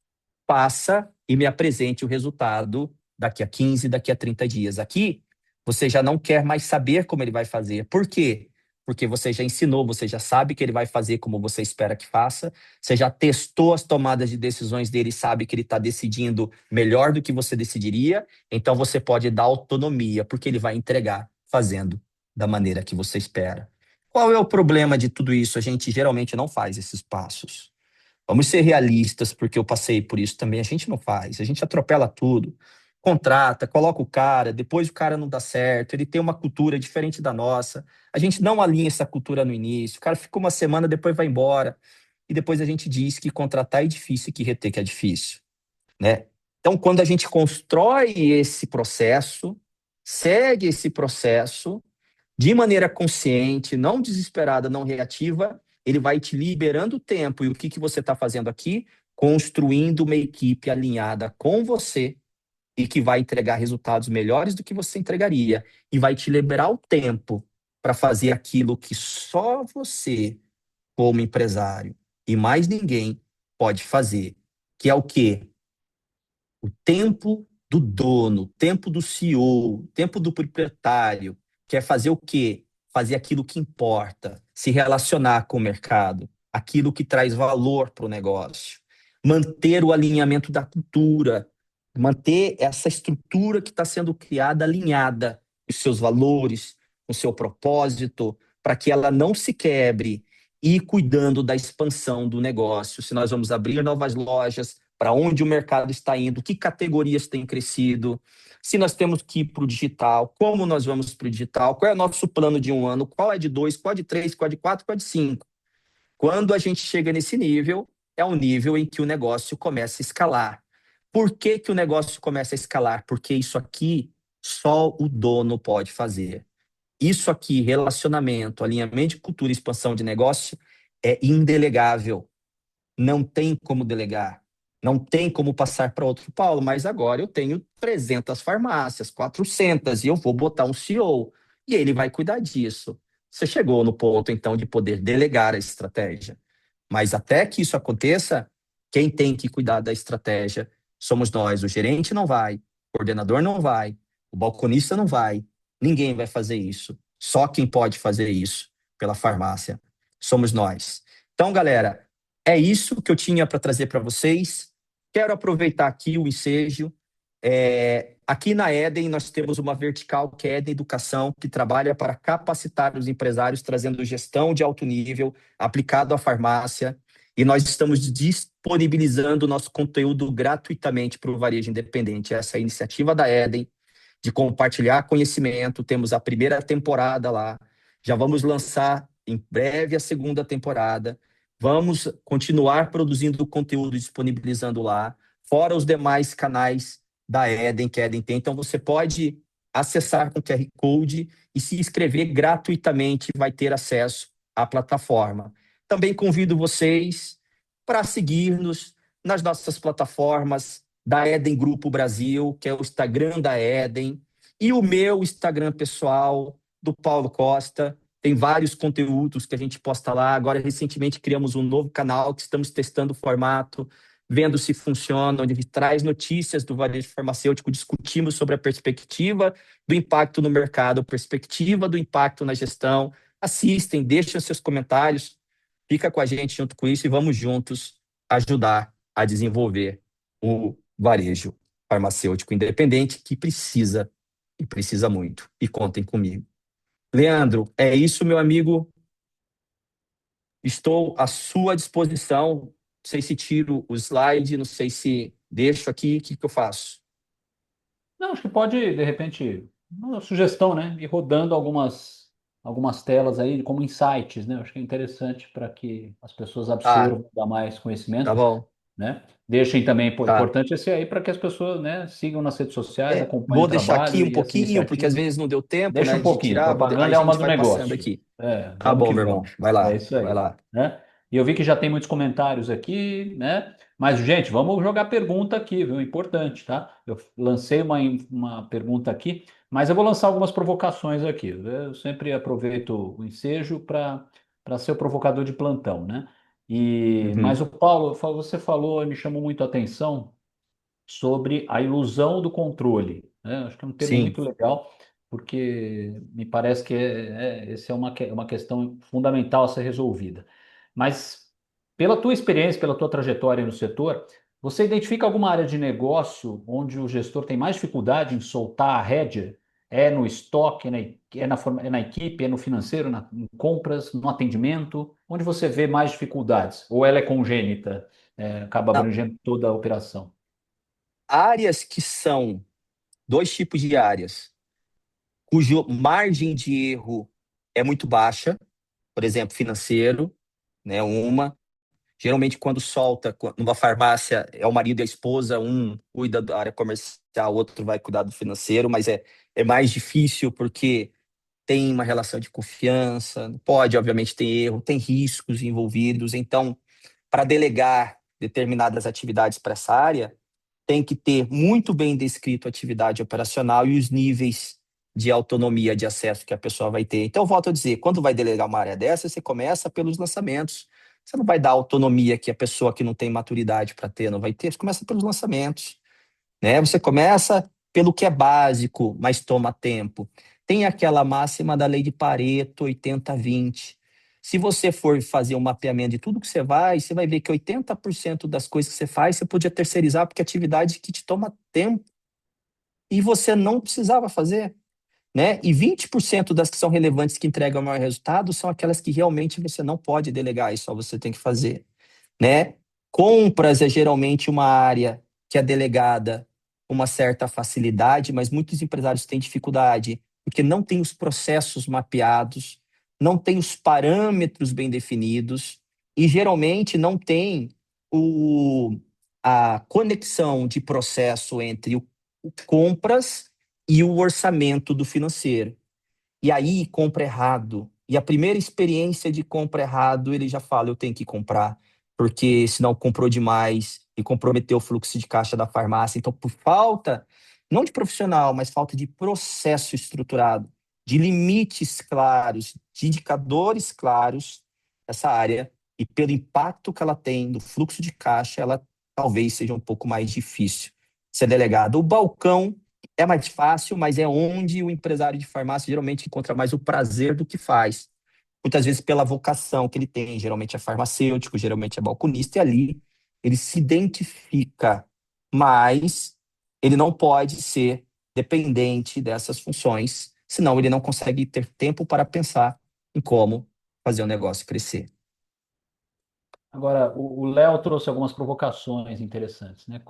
Passa e me apresente o resultado daqui a 15, daqui a 30 dias. Aqui, você já não quer mais saber como ele vai fazer. Por quê? Porque você já ensinou, você já sabe que ele vai fazer como você espera que faça, você já testou as tomadas de decisões dele, sabe que ele está decidindo melhor do que você decidiria, então você pode dar autonomia, porque ele vai entregar fazendo da maneira que você espera. Qual é o problema de tudo isso? A gente geralmente não faz esses passos. Vamos ser realistas, porque eu passei por isso também. A gente não faz, a gente atropela tudo. Contrata, coloca o cara, depois o cara não dá certo, ele tem uma cultura diferente da nossa. A gente não alinha essa cultura no início. O cara fica uma semana, depois vai embora. E depois a gente diz que contratar é difícil e que reter que é difícil, né? Então, quando a gente constrói esse processo, segue esse processo, de maneira consciente, não desesperada, não reativa, ele vai te liberando tempo. E o que você está fazendo aqui? Construindo uma equipe alinhada com você e que vai entregar resultados melhores do que você entregaria. E vai te liberar o tempo para fazer aquilo que só você, como empresário, e mais ninguém pode fazer. Que é o quê? O tempo do dono, o tempo do CEO, o tempo do proprietário, quer fazer o quê? Fazer aquilo que importa, se relacionar com o mercado, aquilo que traz valor para o negócio, manter o alinhamento da cultura, manter essa estrutura que está sendo criada alinhada com os seus valores, com o seu propósito, para que ela não se quebre e ir cuidando da expansão do negócio. Se nós vamos abrir novas lojas, para onde o mercado está indo, que categorias têm crescido, se nós temos que ir para o digital, como nós vamos para o digital, qual é o nosso plano de um ano, qual é de dois, qual é de três, qual é de quatro, qual é de cinco. Quando a gente chega nesse nível, é o nível em que o negócio começa a escalar. Por que, que o negócio começa a escalar? Porque isso aqui só o dono pode fazer. Isso aqui, relacionamento, alinhamento de cultura e expansão de negócio, é indelegável. Não tem como delegar, não tem como passar para outro. Paulo, mas agora eu tenho 300 farmácias, 400, e eu vou botar um CEO, e ele vai cuidar disso. Você chegou no ponto, então, de poder delegar a estratégia. Mas até que isso aconteça, quem tem que cuidar da estratégia somos nós. O gerente não vai, o coordenador não vai, o balconista não vai, ninguém vai fazer isso. Só quem pode fazer isso pela farmácia somos nós. Então, galera, é isso que eu tinha para trazer para vocês. Quero aproveitar aqui o ensejo. Aqui na Eden, nós temos uma vertical que é Eden Educação, que trabalha para capacitar os empresários, trazendo gestão de alto nível aplicado à farmácia. E nós estamos disponibilizando o nosso conteúdo gratuitamente para o varejo independente. Essa é a iniciativa da Eden de compartilhar conhecimento. Temos a primeira temporada lá. Já vamos lançar em breve a segunda temporada. Vamos continuar produzindo conteúdo, disponibilizando lá, fora os demais canais da Eden, que a Eden tem. Então, você pode acessar com QR Code e se inscrever gratuitamente, vai ter acesso à plataforma. Também convido vocês para seguir-nos nas nossas plataformas da Eden Grupo Brasil, que é o Instagram da Eden, e o meu Instagram pessoal, do Paulo Costa. Tem vários conteúdos que a gente posta lá. Agora, recentemente, criamos um novo canal que estamos testando o formato, vendo se funciona, onde a gente traz notícias do varejo farmacêutico, discutimos sobre a perspectiva do impacto no mercado, a perspectiva do impacto na gestão. Assistem, deixem seus comentários, fica com a gente junto com isso e vamos juntos ajudar a desenvolver o varejo farmacêutico independente que precisa, e precisa muito. E contem comigo. Leandro, é isso, meu amigo. Estou à sua disposição. Não sei se tiro o slide, não sei se deixo aqui, o que eu faço? Não, acho que pode, de repente, uma sugestão, né? E rodando algumas telas aí como insights, né? Acho que é interessante para que as pessoas Ah, absorvam dar mais tá conhecimento, bom. né? Deixem também, pô, Tá. importante esse aí para que as pessoas, né, sigam nas redes sociais, acompanhem o Vou deixar aqui trabalho um e essa pouquinho, porque às iniciativa. vezes não deu tempo, Deixa né, um de pouquinho, tirar. A propaganda é alma gente do vai passando negócio. aqui. É, Tá vamos bom, que meu irmão. vamos. Vai É lá, isso vai aí, lá. né? E eu vi que já tem muitos comentários aqui, né? Mas, gente, vamos jogar pergunta aqui, viu? Importante, tá? Eu lancei uma pergunta aqui, mas eu vou lançar algumas provocações aqui. Eu sempre aproveito o ensejo para ser o provocador de plantão, né? Mas Uhum. o Paulo, você falou, me chamou muito a atenção sobre a ilusão do controle, né? Acho que é um termo Sim. muito legal, porque me parece que essa é uma questão fundamental a ser resolvida. Mas, pela tua experiência, pela tua trajetória no setor, você identifica alguma área de negócio onde o gestor tem mais dificuldade em soltar a rédea? É no estoque, é na equipe, é no financeiro, em compras, no atendimento? Onde você vê mais dificuldades? Ou ela é congênita, acaba Não, abrangendo toda a operação? áreas que são dois tipos de áreas, cuja margem de erro é muito baixa, por exemplo, financeiro, né? Uma. Geralmente, quando solta numa farmácia, é o marido e a esposa, um cuida da área comercial, o outro vai cuidar do financeiro, mas é mais difícil porque tem uma relação de confiança, pode, obviamente, ter erro, tem riscos envolvidos. Então, para delegar determinadas atividades para essa área, tem que ter muito bem descrito a atividade operacional e os níveis de autonomia de acesso que a pessoa vai ter. Então, volto a dizer, quando vai delegar uma área dessa, você começa pelos lançamentos. Você não vai dar autonomia que a pessoa que não tem maturidade para ter não vai ter, você começa pelos lançamentos, né? Você começa pelo que é básico, mas toma tempo. Tem aquela máxima da lei de Pareto, 80-20. Se você for fazer um mapeamento de tudo que você vai ver que 80% das coisas que você faz, você podia terceirizar, porque é atividade que te toma tempo e você não precisava fazer, né? E 20% das que são relevantes, que entregam o maior resultado, são aquelas que realmente você não pode delegar e só você tem que fazer, né? Compras é geralmente uma área que é delegada uma certa facilidade, mas muitos empresários têm dificuldade porque não tem os processos mapeados, não tem os parâmetros bem definidos e geralmente não tem o, a conexão de processo entre o compras e o orçamento do financeiro. E aí compra errado. E a primeira experiência de compra errado, ele já fala, eu tenho que comprar, porque senão comprou demais e comprometeu o fluxo de caixa da farmácia. Então, por falta, não de profissional, mas falta de processo estruturado, de limites claros, de indicadores claros, essa área, e pelo impacto que ela tem no fluxo de caixa, ela talvez seja um pouco mais difícil ser delegada. O balcão é mais fácil, mas é onde o empresário de farmácia geralmente encontra mais o prazer do que faz. Muitas vezes pela vocação que ele tem, geralmente é farmacêutico, geralmente é balconista, e ali ele se identifica, mas ele não pode ser dependente dessas funções, senão ele não consegue ter tempo para pensar em como fazer o negócio crescer. Agora, o Léo trouxe algumas provocações interessantes, né?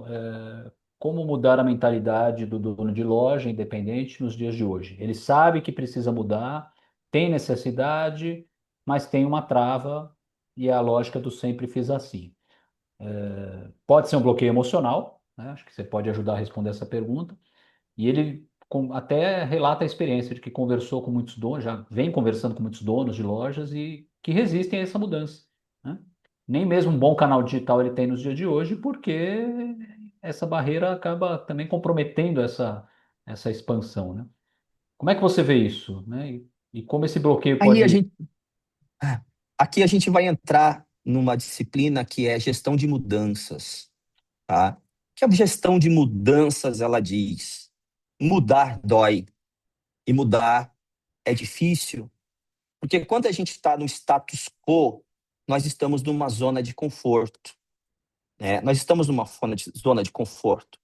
Como mudar a mentalidade do dono de loja independente nos dias de hoje? Ele sabe que precisa mudar, tem necessidade, mas tem uma trava e é a lógica do sempre fiz assim. Pode ser um bloqueio emocional, né? Acho que você pode ajudar a responder essa pergunta. E ele até relata a experiência de que conversou com muitos donos, já vem conversando com muitos donos de lojas e que resistem a essa mudança, né? Nem mesmo um bom canal digital ele tem nos dias de hoje, porque essa barreira acaba também comprometendo essa expansão, né? Como é que você vê isso, né? E como esse bloqueio Aí a pode... gente, aqui a gente vai entrar numa disciplina que é gestão de mudanças, tá? Que a gestão de mudanças, ela diz, mudar dói e mudar é difícil, porque quando a gente está no status quo, nós estamos numa zona de conforto, né? Nós estamos numa zona de conforto.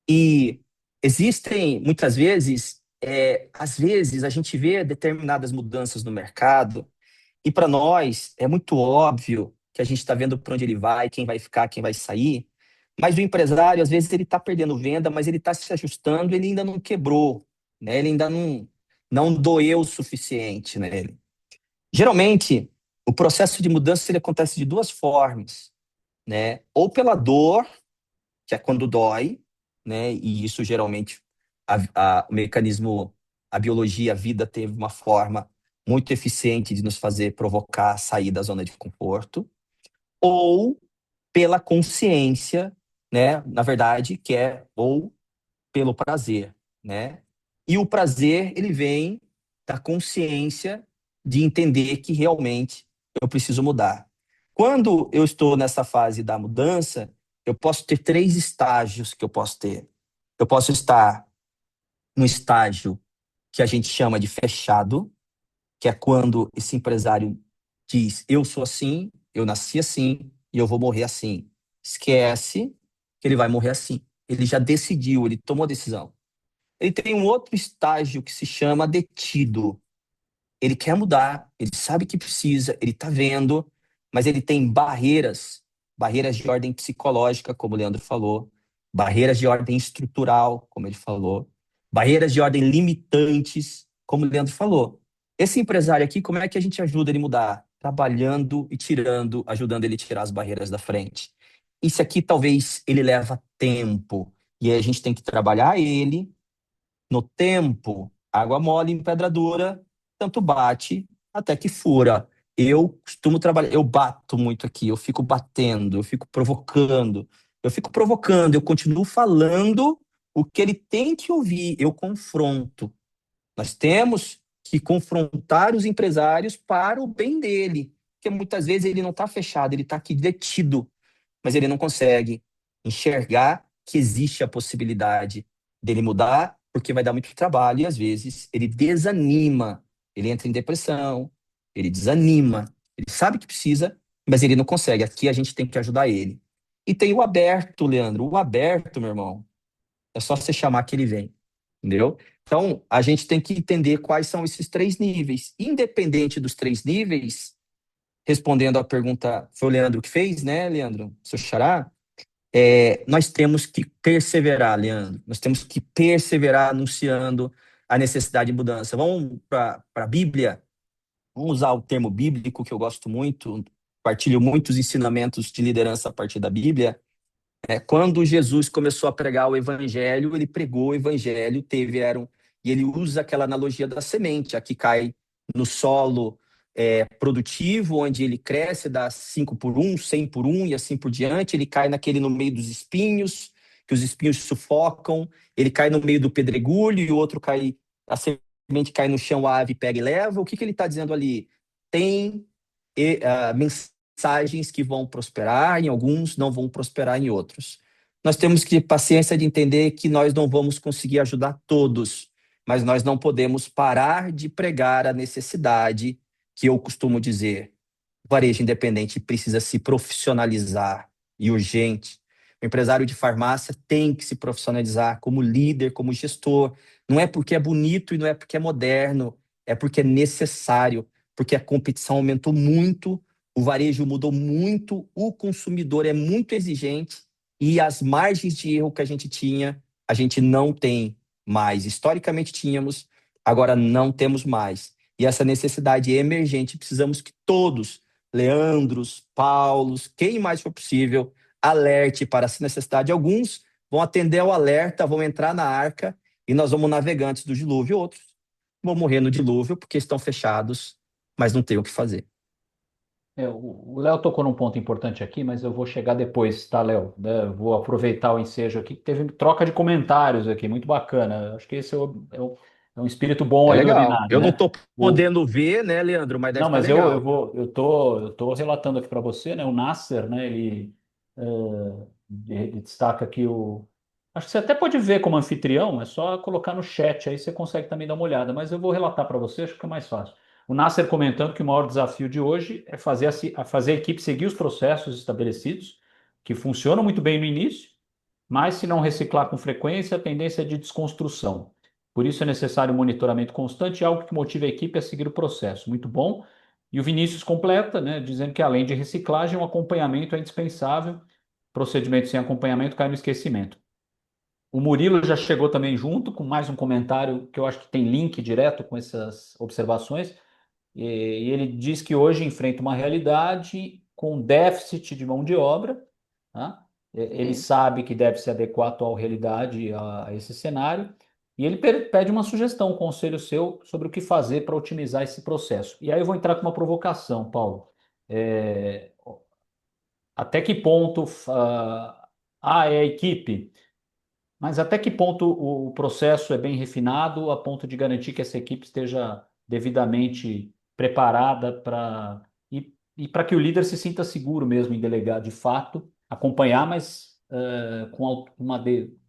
E existem, muitas vezes, às vezes a gente vê determinadas mudanças no mercado e para nós é muito óbvio que a gente está vendo para onde ele vai, quem vai ficar, quem vai sair, mas o empresário, às vezes, ele está perdendo venda, mas ele está se ajustando, ele ainda não quebrou. né? Ele ainda não doeu o suficiente nele. Geralmente, o processo de mudança ele acontece de duas formas, né? Ou pela dor, que é quando dói, né? E isso geralmente o mecanismo, a biologia, a vida teve uma forma muito eficiente de nos fazer provocar sair da zona de conforto, ou pela consciência, né? Na verdade, que é ou pelo prazer, né? E o prazer, ele vem da consciência de entender que realmente eu preciso mudar. Quando eu estou nessa fase da mudança, eu posso ter três estágios que eu posso ter. Eu posso estar no estágio que a gente chama de fechado, que é quando esse empresário diz: eu sou assim, eu nasci assim e eu vou morrer assim. Esquece que ele vai morrer assim. Ele já decidiu, ele tomou a decisão. Ele tem um outro estágio que se chama detido. Ele quer mudar, ele sabe que precisa, ele está vendo, mas ele tem barreiras, barreiras de ordem psicológica, como o Leandro falou, barreiras de ordem estrutural, como ele falou, barreiras de ordem limitantes, como o Leandro falou. Esse empresário aqui, como é que a gente ajuda ele a mudar? Trabalhando e tirando, ajudando ele a tirar as barreiras da frente. Isso aqui talvez ele leva tempo, e aí a gente tem que trabalhar ele no tempo, água mole em pedra dura, tanto bate até que fura. Eu costumo trabalhar, eu bato muito aqui, eu fico batendo, eu fico provocando, eu continuo falando o que ele tem que ouvir, eu confronto. Nós temos que confrontar os empresários para o bem dele, porque muitas vezes ele não está fechado, ele está aqui detido, mas ele não consegue enxergar que existe a possibilidade dele mudar, porque vai dar muito trabalho e às vezes ele desanima, ele entra em depressão, ele desanima, ele sabe que precisa, mas ele não consegue. Aqui a gente tem que ajudar ele. E tem o aberto, Leandro. O aberto, meu irmão, é só você chamar que ele vem, entendeu? Então, a gente tem que entender quais são esses três níveis. Independente dos três níveis, respondendo à pergunta, foi o Leandro que fez, né, Leandro? Seu xará? Nós temos que perseverar, Leandro. Nós temos que perseverar anunciando a necessidade de mudança. Vamos para a Bíblia? Vamos usar o termo bíblico que eu gosto muito, partilho muitos ensinamentos de liderança a partir da Bíblia. Quando Jesus começou a pregar o evangelho, ele pregou o evangelho, e ele usa aquela analogia da semente, a que cai no solo produtivo, onde ele cresce, dá 5 por um, 100 por um e assim por diante. Ele cai naquele no meio dos espinhos, que os espinhos sufocam. Ele cai no meio do pedregulho e o outro cai, a semente cai no chão, a ave pega e leva. O que ele está dizendo ali? Tem mensagens que vão prosperar em alguns, não vão prosperar em outros. Nós temos que ter paciência de entender que nós não vamos conseguir ajudar todos, mas nós não podemos parar de pregar a necessidade que eu costumo dizer. O varejo independente precisa se profissionalizar e urgente. O empresário de farmácia tem que se profissionalizar como líder, como gestor. Não é porque é bonito e não é porque é moderno, é porque é necessário, porque a competição aumentou muito, o varejo mudou muito, o consumidor é muito exigente e as margens de erro que a gente tinha, a gente não tem mais. Historicamente tínhamos, agora não temos mais. E essa necessidade é emergente. Precisamos que todos, Leandros, Paulos, quem mais for possível, alerte para essa necessidade. Alguns vão atender ao alerta, vão entrar na arca e nós vamos navegantes do dilúvio. Outros vão morrer no dilúvio porque estão fechados, mas não tem o que fazer. O Léo tocou num ponto importante aqui, mas eu vou chegar depois, tá, Léo? Vou aproveitar o ensejo aqui, que teve troca de comentários aqui, muito bacana. Acho que esse é um espírito bom É aí do legal. Ordinário, Eu não né? estou podendo ver, né, Leandro, mas deve Não, estar mas eu legal. vou, eu tô relatando aqui para você, né? O Nasser, né? Ele destaca aqui o. Acho que você até pode ver como anfitrião, é só colocar no chat, aí você consegue também dar uma olhada. Mas eu vou relatar para você, acho que é mais fácil. O Nasser comentando que o maior desafio de hoje é fazer a equipe seguir os processos estabelecidos, que funcionam muito bem no início, mas se não reciclar com frequência, a tendência é de desconstrução. Por isso é necessário um monitoramento constante e algo que motive a equipe a seguir o processo. Muito bom. E o Vinícius completa, né, dizendo que além de reciclagem, o acompanhamento é indispensável. Procedimento sem acompanhamento cai no esquecimento. O Murilo já chegou também junto com mais um comentário que eu acho que tem link direto com essas observações. E ele diz que hoje enfrenta uma realidade com déficit de mão de obra, tá? Ele Uhum. sabe que deve se adequar à atual realidade, a esse cenário, e ele pede uma sugestão, um conselho seu sobre o que fazer para otimizar esse processo. E aí eu vou entrar com uma provocação, Paulo. É, até que ponto é a equipe? Mas até que ponto o processo é bem refinado, a ponto de garantir que essa equipe esteja devidamente preparada e para que o líder se sinta seguro mesmo em delegar de fato, acompanhar, mas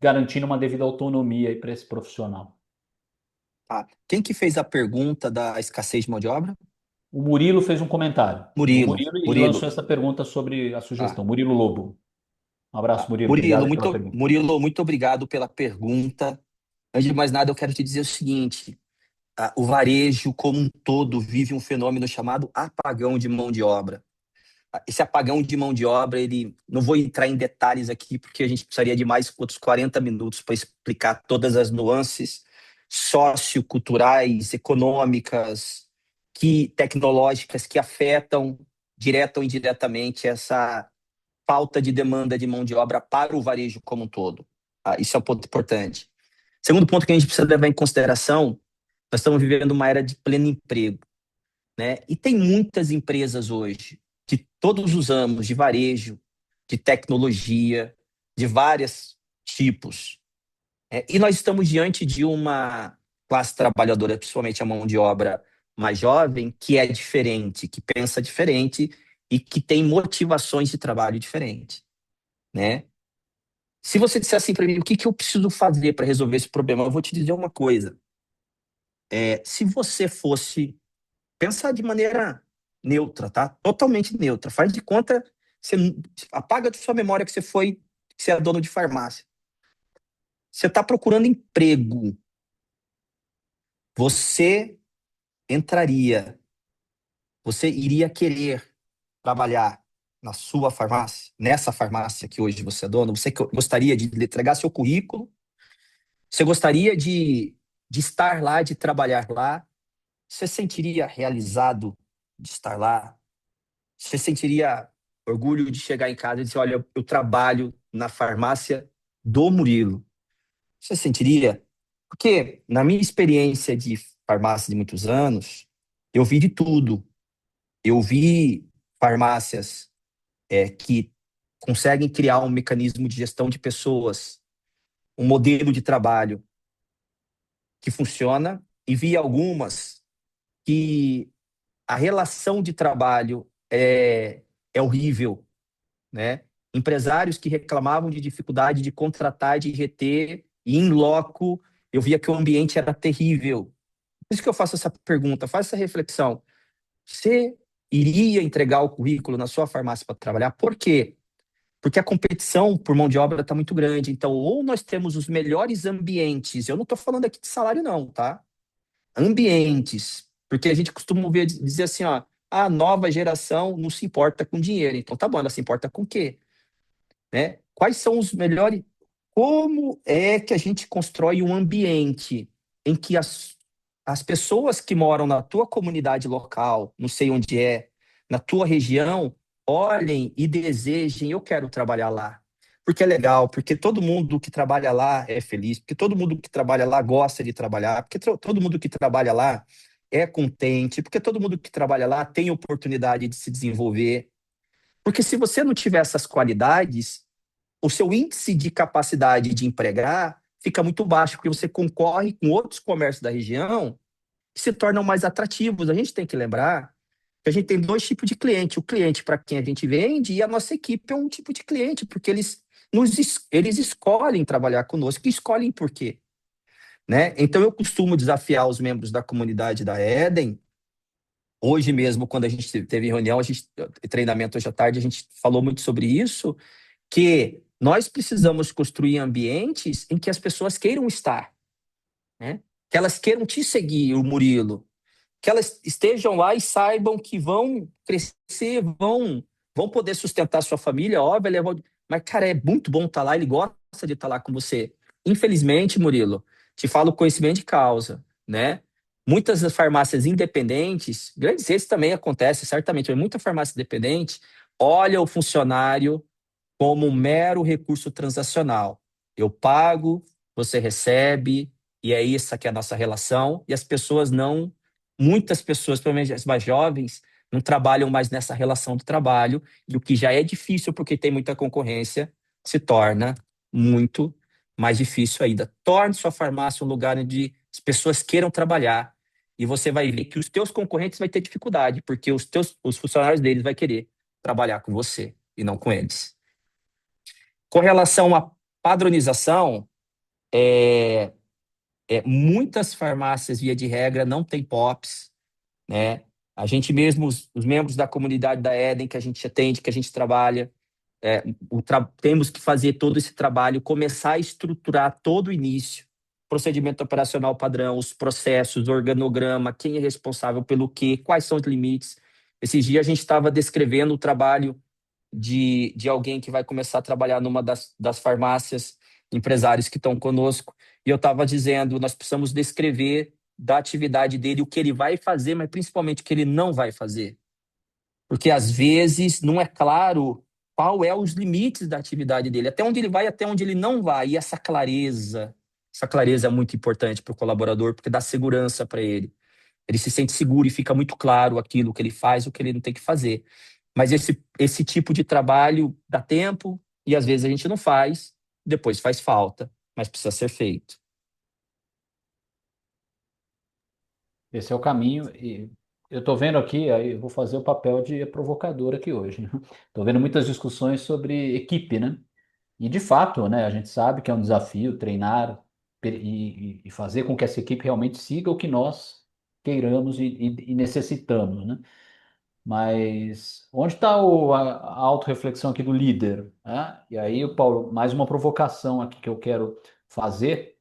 garantindo uma devida autonomia para esse profissional. Tá. Quem que fez a pergunta da escassez de mão de obra? O Murilo fez um comentário. O Murilo. Murilo e lançou Murilo. essa pergunta sobre a Tá, sugestão. Murilo Lobo. Um abraço, tá. Murilo. Murilo, Obrigado pela pergunta. Muito obrigado pela pergunta. Antes de mais nada, eu quero te dizer o seguinte: o varejo como um todo vive um fenômeno chamado apagão de mão de obra. Esse apagão de mão de obra, ele não vou entrar em detalhes aqui, porque a gente precisaria de mais outros 40 minutos para explicar todas as nuances socioculturais, econômicas, tecnológicas que afetam direta ou indiretamente essa falta de demanda de mão de obra para o varejo como um todo. Isso é um ponto importante. Segundo ponto que a gente precisa levar em consideração, nós estamos vivendo uma era de pleno emprego, né? E tem muitas empresas hoje, de todos os ramos, de varejo, de tecnologia, de vários tipos. E nós estamos diante de uma classe trabalhadora, principalmente a mão de obra mais jovem, que é diferente, que pensa diferente e que tem motivações de trabalho diferentes, né? Se você disser assim para mim, o que eu preciso fazer para resolver esse problema, eu vou te dizer uma coisa. Se você fosse pensar de maneira neutra, tá? Totalmente neutra. Faz de conta, você apaga de sua memória que você é dono de farmácia. Você está procurando emprego. Você entraria, você iria querer trabalhar na sua farmácia, nessa farmácia que hoje você é dono? Você gostaria de entregar seu currículo? Você gostaria de estar lá, de trabalhar lá? Você sentiria realizado de estar lá? Você sentiria orgulho de chegar em casa e dizer, olha, eu trabalho na farmácia do Murilo? Você sentiria? Porque na minha experiência de farmácia de muitos anos, eu vi de tudo. Eu vi farmácias que conseguem criar um mecanismo de gestão de pessoas, um modelo de trabalho que funciona, e vi algumas que a relação de trabalho é horrível, né? Empresários que reclamavam de dificuldade de contratar, de reter, e em loco eu via que o ambiente era terrível. Por isso que eu faço essa pergunta, faço essa reflexão. Você iria entregar o currículo na sua farmácia para trabalhar? Por quê? Porque a competição por mão de obra está muito grande. Então, ou nós temos os melhores ambientes, eu não estou falando aqui de salário não, tá? Ambientes, porque a gente costuma ouvir dizer assim, ó, a nova geração não se importa com dinheiro. Então, tá bom, ela se importa com o quê? Né? Quais são os melhores? Como é que a gente constrói um ambiente em que as pessoas que moram na tua comunidade local, não sei onde é, na tua região, olhem e desejem, eu quero trabalhar lá. Porque é legal, porque todo mundo que trabalha lá é feliz, porque todo mundo que trabalha lá gosta de trabalhar, porque todo mundo que trabalha lá é contente, porque todo mundo que trabalha lá tem oportunidade de se desenvolver. Porque se você não tiver essas qualidades, o seu índice de capacidade de empregar fica muito baixo, porque você concorre com outros comércios da região que se tornam mais atrativos. A gente tem que lembrar que a gente tem dois tipos de cliente. O cliente para quem a gente vende e a nossa equipe é um tipo de cliente, porque eles escolhem trabalhar conosco. E escolhem por quê? Né? Então, eu costumo desafiar os membros da comunidade da Eden. Hoje mesmo, quando a gente teve reunião, treinamento hoje à tarde, a gente falou muito sobre isso, que nós precisamos construir ambientes em que as pessoas queiram estar, né? Que elas queiram te seguir, o Murilo, que elas estejam lá e saibam que vão crescer, vão poder sustentar sua família, óbvio, mas, cara, é muito bom estar lá, ele gosta de estar lá com você. Infelizmente, Murilo, te falo conhecimento de causa, né? Muitas das farmácias independentes, grandes redes também acontece, certamente, mas muita farmácia independente olha o funcionário como um mero recurso transacional. Eu pago, você recebe, e é isso que é a nossa relação. E as pessoas não, muitas pessoas, pelo menos as mais jovens, não trabalham mais nessa relação do trabalho, e o que já é difícil porque tem muita concorrência, se torna muito mais difícil ainda. Torne sua farmácia um lugar onde as pessoas queiram trabalhar, e você vai ver que os teus concorrentes vão ter dificuldade, porque os funcionários deles vão querer trabalhar com você e não com eles. Com relação à padronização, é, muitas farmácias, via de regra, não tem POPs, né? A gente mesmo, os membros da comunidade da Eden, que a gente atende, que a gente trabalha, temos que fazer todo esse trabalho, começar a estruturar todo o início, procedimento operacional padrão, os processos, o organograma, quem é responsável pelo quê, quais são os limites. Esses dias a gente estava descrevendo o trabalho de alguém que vai começar a trabalhar numa das farmácias, empresários que estão conosco, e eu estava dizendo, nós precisamos descrever da atividade dele o que ele vai fazer, mas principalmente o que ele não vai fazer. Porque às vezes não é claro qual é os limites da atividade dele, até onde ele vai, até onde ele não vai. E essa clareza é muito importante para o colaborador, porque dá segurança para ele. Ele se sente seguro e fica muito claro aquilo que ele faz, o que ele não tem que fazer. Mas esse tipo de trabalho dá tempo e às vezes a gente não faz, depois faz falta, mas precisa ser feito. Esse é o caminho. E eu estou vendo aqui, aí eu vou fazer o papel de provocador aqui hoje. Estou vendo muitas discussões sobre equipe, né? E de fato, né, a gente sabe que é um desafio treinar e fazer com que essa equipe realmente siga o que nós queiramos e necessitamos, né? Mas onde está a autorreflexão aqui do líder, né? E aí, Paulo, mais uma provocação aqui que eu quero fazer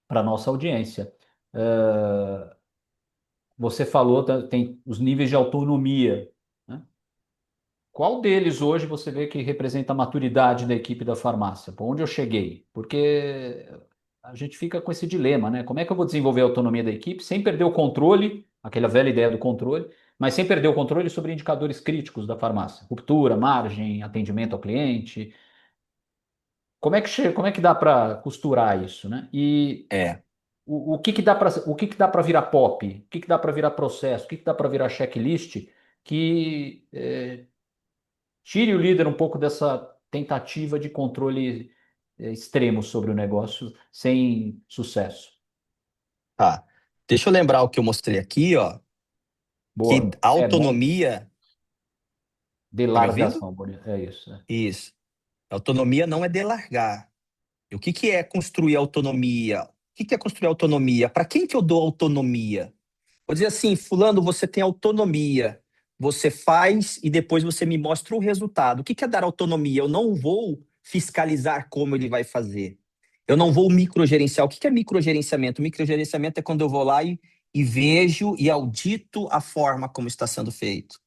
para a nossa audiência. Você falou, tem os níveis de autonomia, né? Qual deles hoje você vê que representa a maturidade da equipe da farmácia? Por onde eu cheguei? Porque a gente fica com esse dilema, né? Como é que eu vou desenvolver a autonomia da equipe sem perder o controle, aquela velha ideia do controle, mas sem perder o controle sobre indicadores críticos da farmácia? Ruptura, margem, atendimento ao cliente. Como é que dá para costurar isso, né? E É, o que que dá para virar POP? O que que dá para virar processo? O que que dá para virar checklist que tire o líder um pouco dessa tentativa de controle extremo sobre o negócio sem sucesso? tá. Deixa eu lembrar o que eu mostrei aqui, ó, que Boa. É bom. autonomia, tá me ouvindo? Delargação, bonito. É isso. É. Isso. Autonomia não é delargar. E o que que é construir autonomia? O que que é construir autonomia? Para quem que eu dou autonomia? Vou dizer assim, fulano, você tem autonomia. Você faz e depois você me mostra o resultado. O que que é dar autonomia? Eu não vou fiscalizar como ele vai fazer. Eu não vou microgerenciar. O que que é microgerenciamento? Microgerenciamento é quando eu vou lá e vejo e audito a forma como está sendo feito.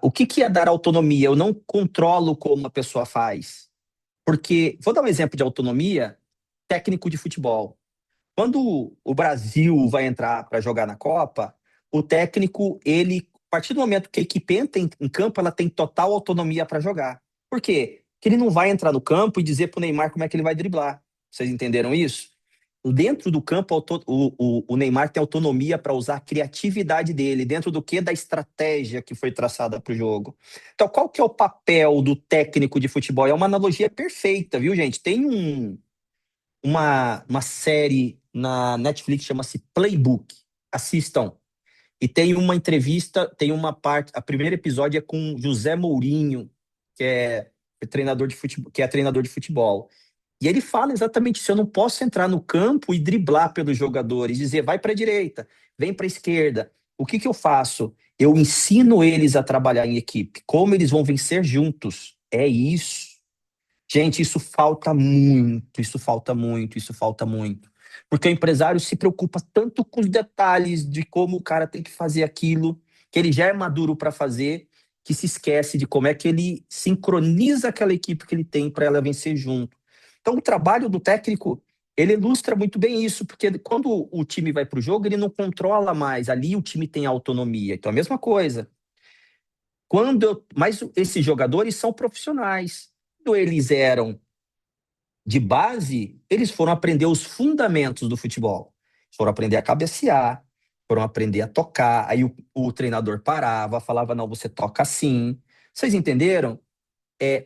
O que que é dar autonomia? Eu não controlo como a pessoa faz. Porque, vou dar um exemplo de autonomia, técnico de futebol. Quando o Brasil vai entrar para jogar na Copa, o técnico, ele, a partir do momento que a equipe entra em campo, ela tem total autonomia para jogar. Por quê? Porque ele não vai entrar no campo e dizer para o Neymar como é que ele vai driblar. Vocês entenderam isso? Dentro do campo, o Neymar tem autonomia para usar a criatividade dele, dentro do que? Da estratégia que foi traçada para o jogo. Então, qual que é o papel do técnico de futebol? É uma analogia perfeita, viu, gente? Tem uma série na Netflix, chama-se Playbook. Assistam. E tem uma entrevista, tem uma parte, a primeiro episódio é com José Mourinho, que é treinador de futebol, que é treinador de futebol. E ele fala exatamente isso: eu não posso entrar no campo e driblar pelos jogadores, dizer vai para a direita, vem para a esquerda. O que que eu faço? Eu ensino eles a trabalhar em equipe, como eles vão vencer juntos. É isso. Gente, isso falta muito, isso falta muito, isso falta muito. Porque o empresário se preocupa tanto com os detalhes de como o cara tem que fazer aquilo, que ele já é maduro para fazer, que se esquece de como é que ele sincroniza aquela equipe que ele tem para ela vencer junto. Então, o trabalho do técnico Ele ilustra muito bem isso, porque quando o time vai para o jogo, ele não controla mais. Ali o time tem autonomia. Então, a mesma coisa. Mas esses jogadores são profissionais. Quando eles eram de base, eles foram aprender os fundamentos do futebol. Foram aprender a cabecear, foram aprender a tocar. Aí o treinador parava, falava: não, você toca assim. Vocês entenderam?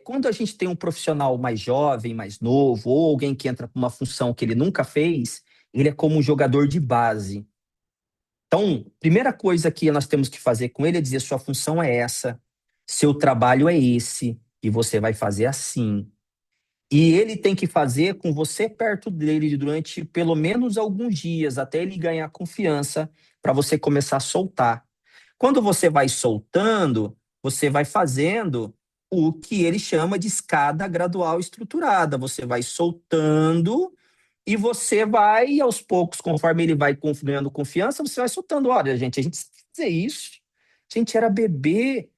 Quando a gente tem um profissional mais jovem, mais novo, ou alguém que entra para uma função que ele nunca fez, ele é como um jogador de base. Então, primeira coisa que nós temos que fazer com ele é dizer: sua função é essa, seu trabalho é esse, e você vai fazer assim. E ele tem que fazer com você perto dele durante pelo menos alguns dias, até ele ganhar confiança, para você começar a soltar. Quando você vai soltando, você vai fazendo o que ele chama de escada gradual estruturada. Você vai soltando e você vai, aos poucos, conforme ele vai ganhando confiança, você vai soltando. Olha, gente, a gente sabe fazer isso. A gente era bebê,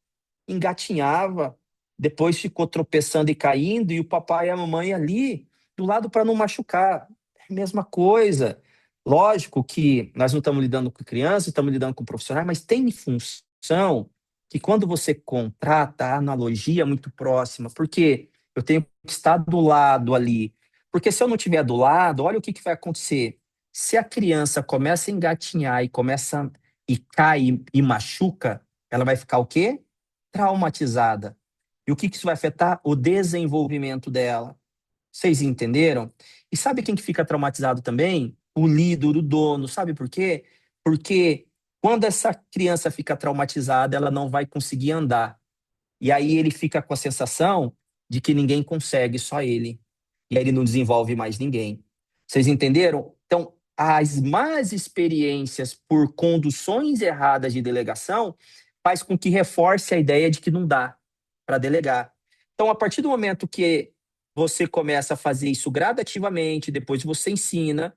engatinhava, depois ficou tropeçando e caindo, e o papai e a mamãe ali do lado para não machucar. É a mesma coisa. Lógico que nós não estamos lidando com crianças, estamos lidando com profissionais, mas tem função que quando você contrata, a analogia é muito próxima, porque eu tenho que estar do lado ali. Porque se eu não estiver do lado, olha o que vai acontecer. Se a criança começa a engatinhar e começa e cai e machuca, ela vai ficar o quê? Traumatizada. E o que isso vai afetar? O desenvolvimento dela. Vocês entenderam? E sabe quem que fica traumatizado também? O líder, o dono. Sabe por quê? Porque quando essa criança fica traumatizada, ela não vai conseguir andar. E aí ele fica com a sensação de que ninguém consegue, só ele. E aí ele não desenvolve mais ninguém. Vocês entenderam? Então, as más experiências por conduções erradas de delegação faz com que reforce a ideia de que não dá para delegar. Então, a partir do momento que você começa a fazer isso gradativamente, depois você ensina,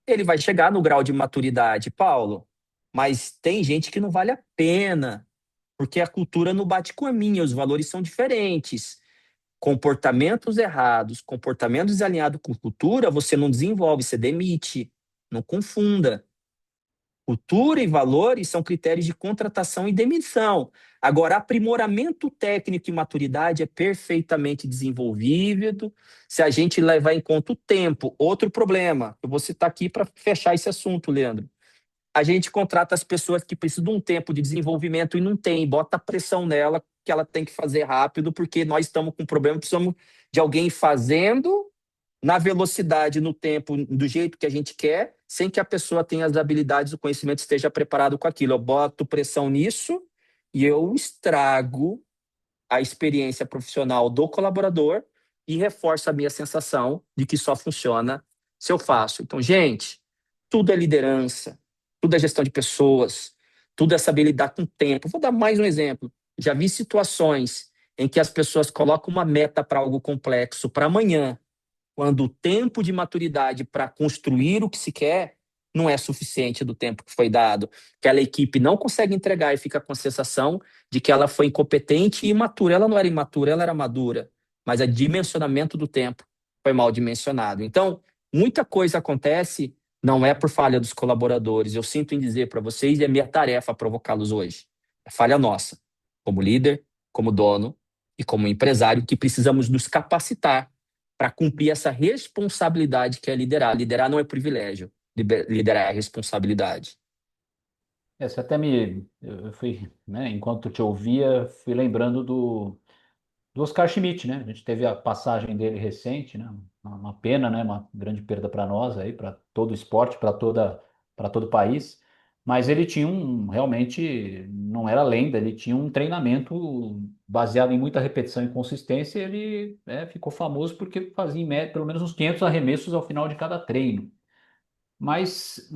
ele vai chegar no grau de maturidade, Paulo. Mas tem gente que não vale a pena, porque a cultura não bate com a minha, os valores são diferentes. Comportamentos errados, comportamentos desalinhados com cultura, você não desenvolve, você demite. Não confunda. Cultura e valores são critérios de contratação e demissão. Agora, aprimoramento técnico e maturidade é perfeitamente desenvolvível se a gente levar em conta o tempo. Outro problema, eu vou citar aqui para fechar esse assunto, Leandro. A gente contrata as pessoas que precisam de um tempo de desenvolvimento e não tem, bota pressão nela que ela tem que fazer rápido, porque nós estamos com um problema, precisamos de alguém fazendo na velocidade, no tempo, do jeito que a gente quer, sem que a pessoa tenha as habilidades, o conhecimento esteja preparado com aquilo. Eu boto pressão nisso e eu estrago a experiência profissional do colaborador e reforço a minha sensação de que só funciona se eu faço. Então, gente, tudo é liderança, tudo é gestão de pessoas, tudo é saber lidar com o tempo. Vou dar mais um exemplo. Já vi situações em que as pessoas colocam uma meta para algo complexo para amanhã, quando o tempo de maturidade para construir o que se quer não é suficiente do tempo que foi dado. Aquela equipe não consegue entregar e fica com a sensação de que ela foi incompetente e imatura. Ela não era imatura, ela era madura, mas o dimensionamento do tempo foi mal dimensionado. Então, muita coisa acontece, não é por falha dos colaboradores. Eu sinto em dizer para vocês, e é minha tarefa provocá-los hoje. É falha nossa, como líder, como dono e como empresário, que precisamos nos capacitar para cumprir essa responsabilidade que é liderar. Liderar não é privilégio, liderar é responsabilidade. Você até eu fui, né, enquanto te ouvia, fui lembrando do Oscar Schmidt, né? A gente teve a passagem dele recente, né? Uma pena, né? Uma grande perda para nós aí, para todo o esporte, para todo o país. Mas ele tinha realmente não era lenda, ele tinha um treinamento baseado em muita repetição e consistência. E ele ficou famoso porque fazia em média pelo menos uns 500 arremessos ao final de cada treino. Mas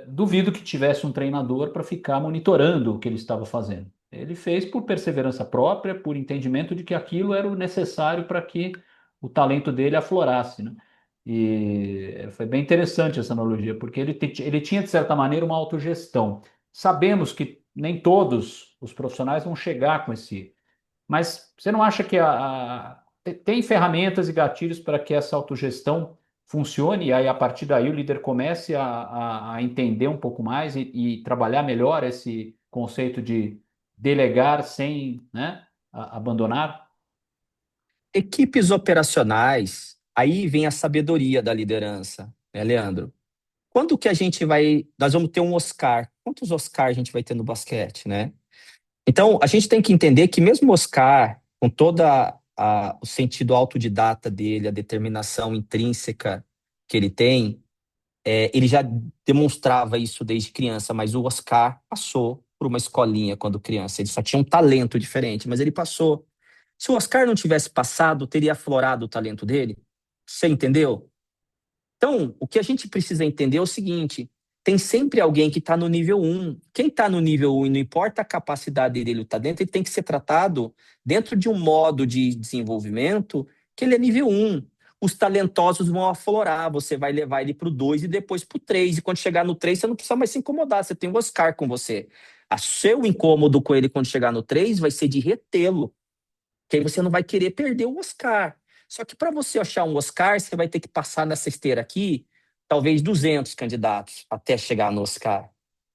duvido que tivesse um treinador para ficar monitorando o que ele estava fazendo. Ele fez por perseverança própria, por entendimento de que aquilo era o necessário para que o talento dele aflorasse, né? E foi bem interessante essa analogia, porque ele tinha, de certa maneira, uma autogestão. Sabemos que nem todos os profissionais vão chegar com esse. Mas você não acha que tem ferramentas e gatilhos para que essa autogestão funcione, e aí a partir daí o líder comece a entender um pouco mais e trabalhar melhor esse conceito de delegar sem, né, abandonar? Equipes operacionais, aí vem a sabedoria da liderança, né, Leandro? Quando que a gente vai. Nós vamos ter um Oscar. Quantos Oscar a gente vai ter no basquete, né? Então, a gente tem que entender que mesmo o Oscar, com toda o sentido autodidata dele, a determinação intrínseca que ele tem, ele já demonstrava isso desde criança, mas o Oscar passou por uma escolinha quando criança. Ele só tinha um talento diferente, mas ele passou. Se o Oscar não tivesse passado, teria aflorado o talento dele? Você entendeu? Então, o que a gente precisa entender é o seguinte: tem sempre alguém que está no nível um. Quem está no nível um e não importa a capacidade dele estar dentro, ele tem que ser tratado dentro de um modo de desenvolvimento que ele é nível um. Os talentosos vão aflorar, você vai levar ele para o 2 e depois para o 3. E quando chegar no 3, você não precisa mais se incomodar, você tem o Oscar com você. O seu incômodo com ele quando chegar no 3 vai ser de retê-lo, que aí você não vai querer perder o Oscar. Só que para você achar um Oscar, você vai ter que passar nessa esteira aqui, talvez 200 candidatos até chegar no Oscar,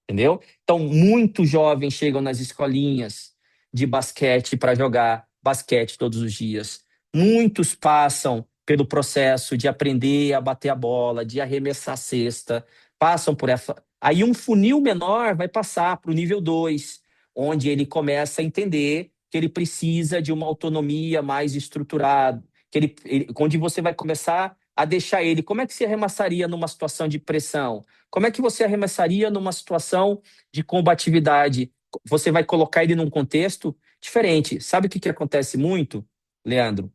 entendeu? Então, muitos jovens chegam nas escolinhas de basquete para jogar basquete todos os dias. Muitos passam pelo processo de aprender a bater a bola, de arremessar a cesta, passam por essa. Aí um funil menor vai passar para o nível 2, onde ele começa a entender que ele precisa de uma autonomia mais estruturada, onde você vai começar a deixar ele. Como é que se arremessaria numa situação de pressão? Como é que você arremessaria numa situação de combatividade? Você vai colocar ele num contexto diferente. Sabe o que acontece muito, Leandro?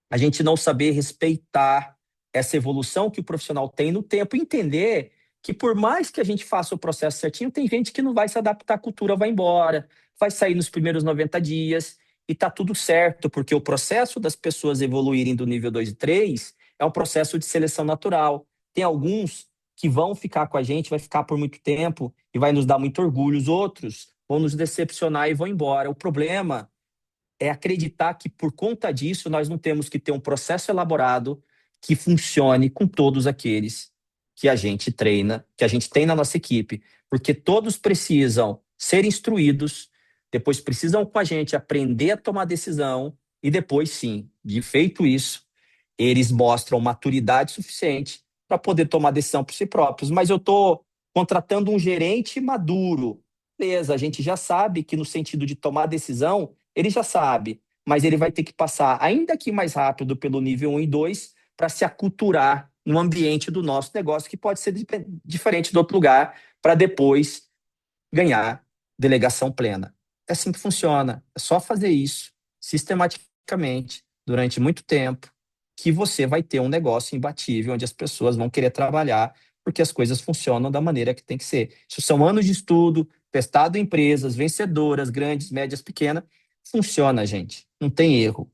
A gente não saber respeitar essa evolução que o profissional tem no tempo e entender que por mais que a gente faça o processo certinho, tem gente que não vai se adaptar à cultura, vai embora, vai sair nos primeiros 90 dias e tá tudo certo, porque o processo das pessoas evoluírem do nível 2 e 3 é um processo de seleção natural. Tem alguns que vão ficar com a gente, vai ficar por muito tempo e vai nos dar muito orgulho, os outros vão nos decepcionar e vão embora. O problema é acreditar que por conta disso nós não temos que ter um processo elaborado que funcione com todos aqueles que a gente treina, que a gente tem na nossa equipe, porque todos precisam ser instruídos, depois precisam com a gente aprender a tomar decisão e depois sim, de feito isso, eles mostram maturidade suficiente para poder tomar decisão por si próprios. Mas eu estou contratando um gerente maduro. Beleza, a gente já sabe que no sentido de tomar decisão, ele já sabe, mas ele vai ter que passar ainda que mais rápido pelo nível um e 2 para se aculturar no ambiente do nosso negócio, que pode ser diferente do outro lugar, para depois ganhar delegação plena. É assim que funciona. É só fazer isso sistematicamente durante muito tempo que você vai ter um negócio imbatível onde as pessoas vão querer trabalhar porque as coisas funcionam da maneira que tem que ser. Isso são anos de estudo, testado em empresas vencedoras, grandes, médias, pequenas. Funciona, gente. Não tem erro.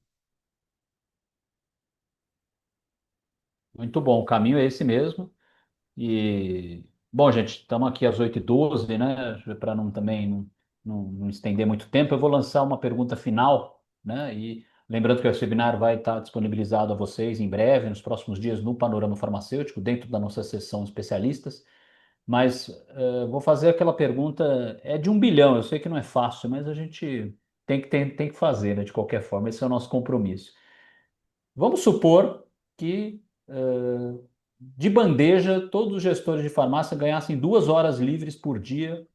Muito bom, o caminho é esse mesmo. E, bom, gente, estamos aqui às 8h12, né? Para não também não estender muito tempo, eu vou lançar uma pergunta final, né? E lembrando que o webinar vai estar disponibilizado a vocês em breve, nos próximos dias, no Panorama Farmacêutico, dentro da nossa sessão especialistas. Mas vou fazer aquela pergunta, é de 1 bilhão, eu sei que não é fácil, mas a gente tem que fazer, né? De qualquer forma, esse é o nosso compromisso. Vamos supor que, de bandeja, todos os gestores de farmácia ganhassem 2 horas livres por dia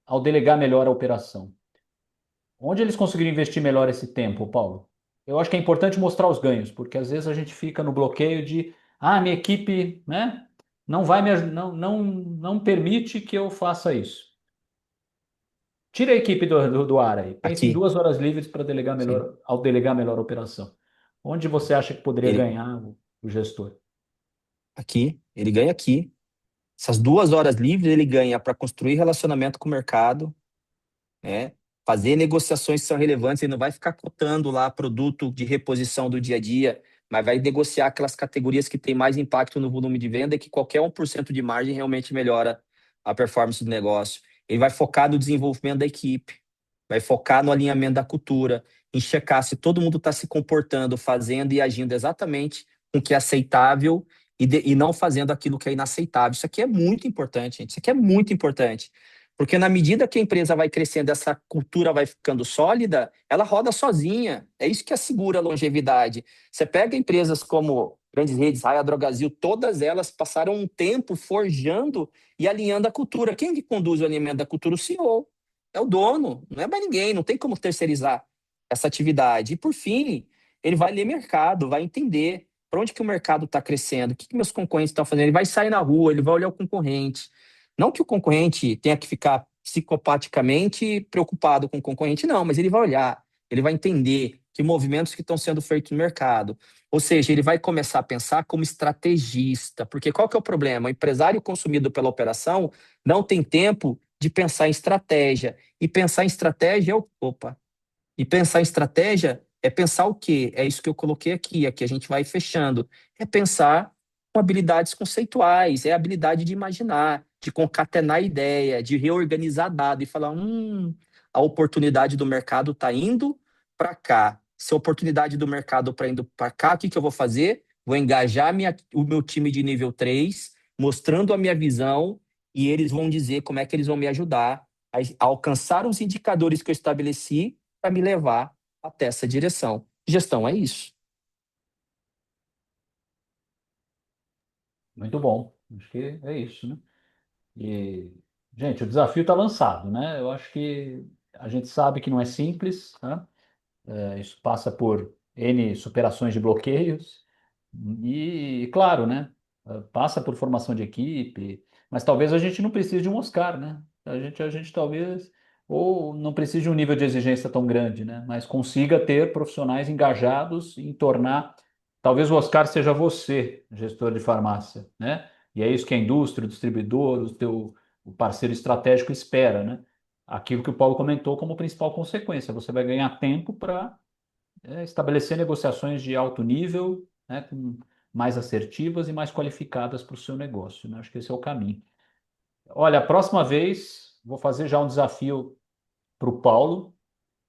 ao delegar melhor a operação. Onde eles conseguiriam investir melhor esse tempo, Paulo? Eu acho que é importante mostrar os ganhos, porque às vezes a gente fica no bloqueio de, minha equipe, né, não vai não permite que eu faça isso. Tira a equipe do ar aí. Pense em Aqui, 2 horas livres para delegar sim. melhor, ao delegar melhor a operação. Onde você acha que poderia Ele, ganhar o gestor? aqui, ele ganha aqui. Essas 2 horas livres ele ganha para construir relacionamento com o mercado, né? Fazer negociações que são relevantes. Ele não vai ficar cotando lá produto de reposição do dia a dia, mas vai negociar aquelas categorias que têm mais impacto no volume de venda e que qualquer 1% de margem realmente melhora a performance do negócio. Ele vai focar no desenvolvimento da equipe, vai focar no alinhamento da cultura, em checar se todo mundo está se comportando, fazendo e agindo exatamente com o que é aceitável e não fazendo aquilo que é inaceitável. Isso aqui é muito importante, gente. Isso aqui é muito importante. Porque na medida que a empresa vai crescendo, essa cultura vai ficando sólida, ela roda sozinha. É isso que assegura a longevidade. Você pega empresas como grandes redes, Raia, Drogasil, todas elas passaram um tempo forjando e alinhando a cultura. Quem que conduz o alinhamento da cultura? O CEO. É o dono, não é mais ninguém, não tem como terceirizar essa atividade. E por fim, ele vai ler mercado, vai entender para onde que o mercado está crescendo, o que, que meus concorrentes estão fazendo. Ele vai sair na rua, ele vai olhar o concorrente. Não que o concorrente tenha que ficar psicopaticamente preocupado com o concorrente, não, mas ele vai olhar, ele vai entender que movimentos que estão sendo feitos no mercado. Ou seja, ele vai começar a pensar como estrategista, porque qual que é o problema? O empresário consumido pela operação não tem tempo de pensar em estratégia. E pensar em estratégia é o. Opa! E pensar em estratégia é pensar o quê? É isso que eu coloquei aqui, aqui a gente vai fechando. É pensar com habilidades conceituais, é a habilidade de imaginar, de concatenar ideia, de reorganizar dado e falar, a oportunidade do mercado está indo para cá. Se a oportunidade do mercado está indo para cá, o que que eu vou fazer? Vou engajar o meu time de nível 3, mostrando a minha visão, e eles vão dizer como é que eles vão me ajudar a alcançar os indicadores que eu estabeleci para me levar até essa direção. Gestão é isso. Muito bom. Acho que é isso, né? E, gente, o desafio está lançado, né? Eu acho que a gente sabe que não é simples, tá? Isso passa por N superações de bloqueios e, claro, né? Passa por formação de equipe, mas talvez a gente não precise de um Oscar, né? A gente talvez ou não precise de um nível de exigência tão grande, né? Mas consiga ter profissionais engajados em tornar. Talvez o Oscar seja você, gestor de farmácia, né? E é isso que a indústria, o distribuidor, o parceiro estratégico espera, né? Aquilo que o Paulo comentou como principal consequência. Você vai ganhar tempo para estabelecer negociações de alto nível, né, mais assertivas e mais qualificadas para o seu negócio, né? Acho que esse é o caminho. Olha, a próxima vez vou fazer já um desafio para o Paulo.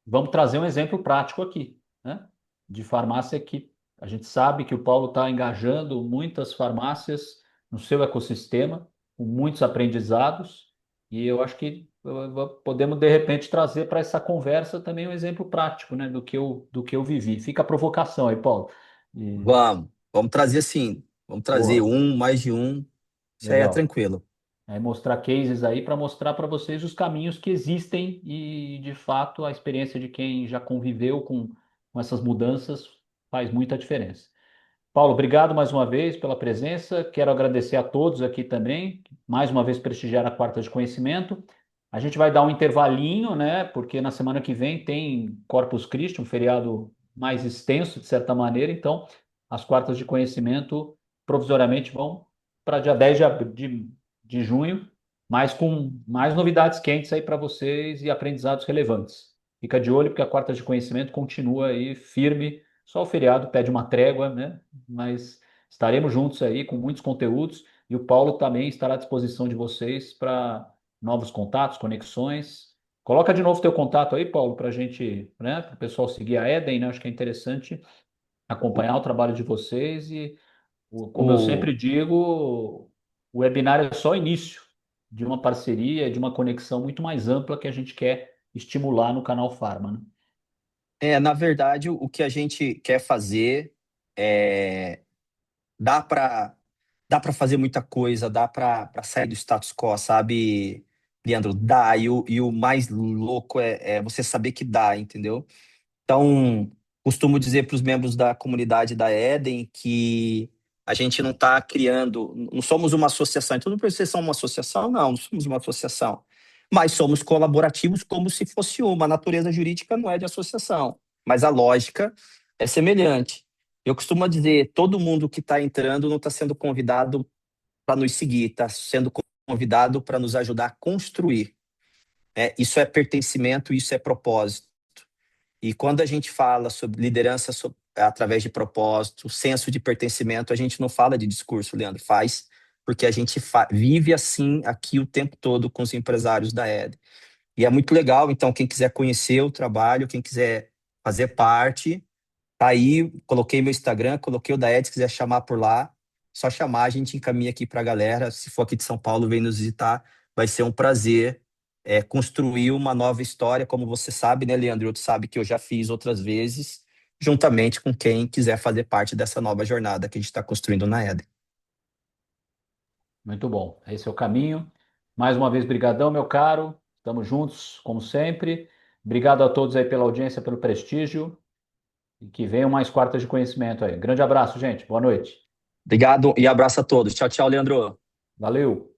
Vamos trazer um exemplo prático aqui, né? De farmácia que a gente sabe que o Paulo está engajando muitas farmácias no seu ecossistema, com muitos aprendizados, e eu acho que podemos, de repente, trazer para essa conversa também um exemplo prático, né, do que eu vivi. Fica a provocação aí, Paulo. E, Vamos trazer sim. Vamos trazer boa, um, mais de um. Isso aí é legal. tranquilo. Mostrar cases aí para mostrar para vocês os caminhos que existem e, de fato, a experiência de quem já conviveu com essas mudanças faz muita diferença. Paulo, obrigado mais uma vez pela presença. Quero agradecer a todos aqui também, mais uma vez prestigiar a Quarta de Conhecimento. A gente vai dar um intervalinho, né? Porque na semana que vem tem Corpus Christi, um feriado mais extenso, de certa maneira. Então, as Quartas de Conhecimento provisoriamente vão para dia 10 de junho, mas com mais novidades quentes aí para vocês e aprendizados relevantes. Fica de olho, porque a Quarta de Conhecimento continua aí firme. Só o feriado pede uma trégua, né? Mas estaremos juntos aí com muitos conteúdos e o Paulo também estará à disposição de vocês para novos contatos, conexões. Coloca de novo teu contato aí, Paulo, para a gente, né, para o pessoal seguir a Eden, né? Acho que é interessante O, acompanhar o trabalho de vocês e, como eu o- sempre digo, o webinar é só o início de uma parceria, de uma conexão muito mais ampla que a gente quer estimular no canal Farma, né? na verdade, o que a gente quer fazer é dá para dá para fazer muita coisa, dá para sair do status quo, sabe, Leandro? Dá. E o mais louco é você saber que dá, entendeu? Então, costumo dizer para os membros da comunidade da Eden que a gente não está criando, não somos uma associação. Então, não precisa ser uma associação, não somos uma associação. Mas somos colaborativos como se fosse uma. A natureza jurídica não é de associação, mas a lógica é semelhante. Eu costumo dizer, todo mundo que está entrando não está sendo convidado para nos seguir, está sendo convidado para nos ajudar a construir. Isso é pertencimento, isso é propósito. E quando a gente fala sobre liderança através de propósito, senso de pertencimento, a gente não fala de discurso, Leandro, faz, porque a gente vive assim aqui o tempo todo com os empresários da ED. E é muito legal, então, quem quiser conhecer o trabalho, quem quiser fazer parte, Tá aí, coloquei meu Instagram, coloquei o da Ed, se quiser chamar por lá, só chamar, a gente encaminha aqui para a galera. Se for aqui de São Paulo, vem nos visitar, vai ser um prazer construir uma nova história, como você sabe, né, Leandro? Tu sabe que eu já fiz outras vezes, juntamente com quem quiser fazer parte dessa nova jornada que a gente está construindo na Eden. Muito bom. Esse é o caminho. Mais uma vez, brigadão, meu caro. Estamos juntos, como sempre. Obrigado a todos aí pela audiência, pelo prestígio. E que venham mais quartas de conhecimento aí. Grande abraço, gente. Boa noite. Obrigado e abraço a todos. Tchau, tchau, Leandro. Valeu.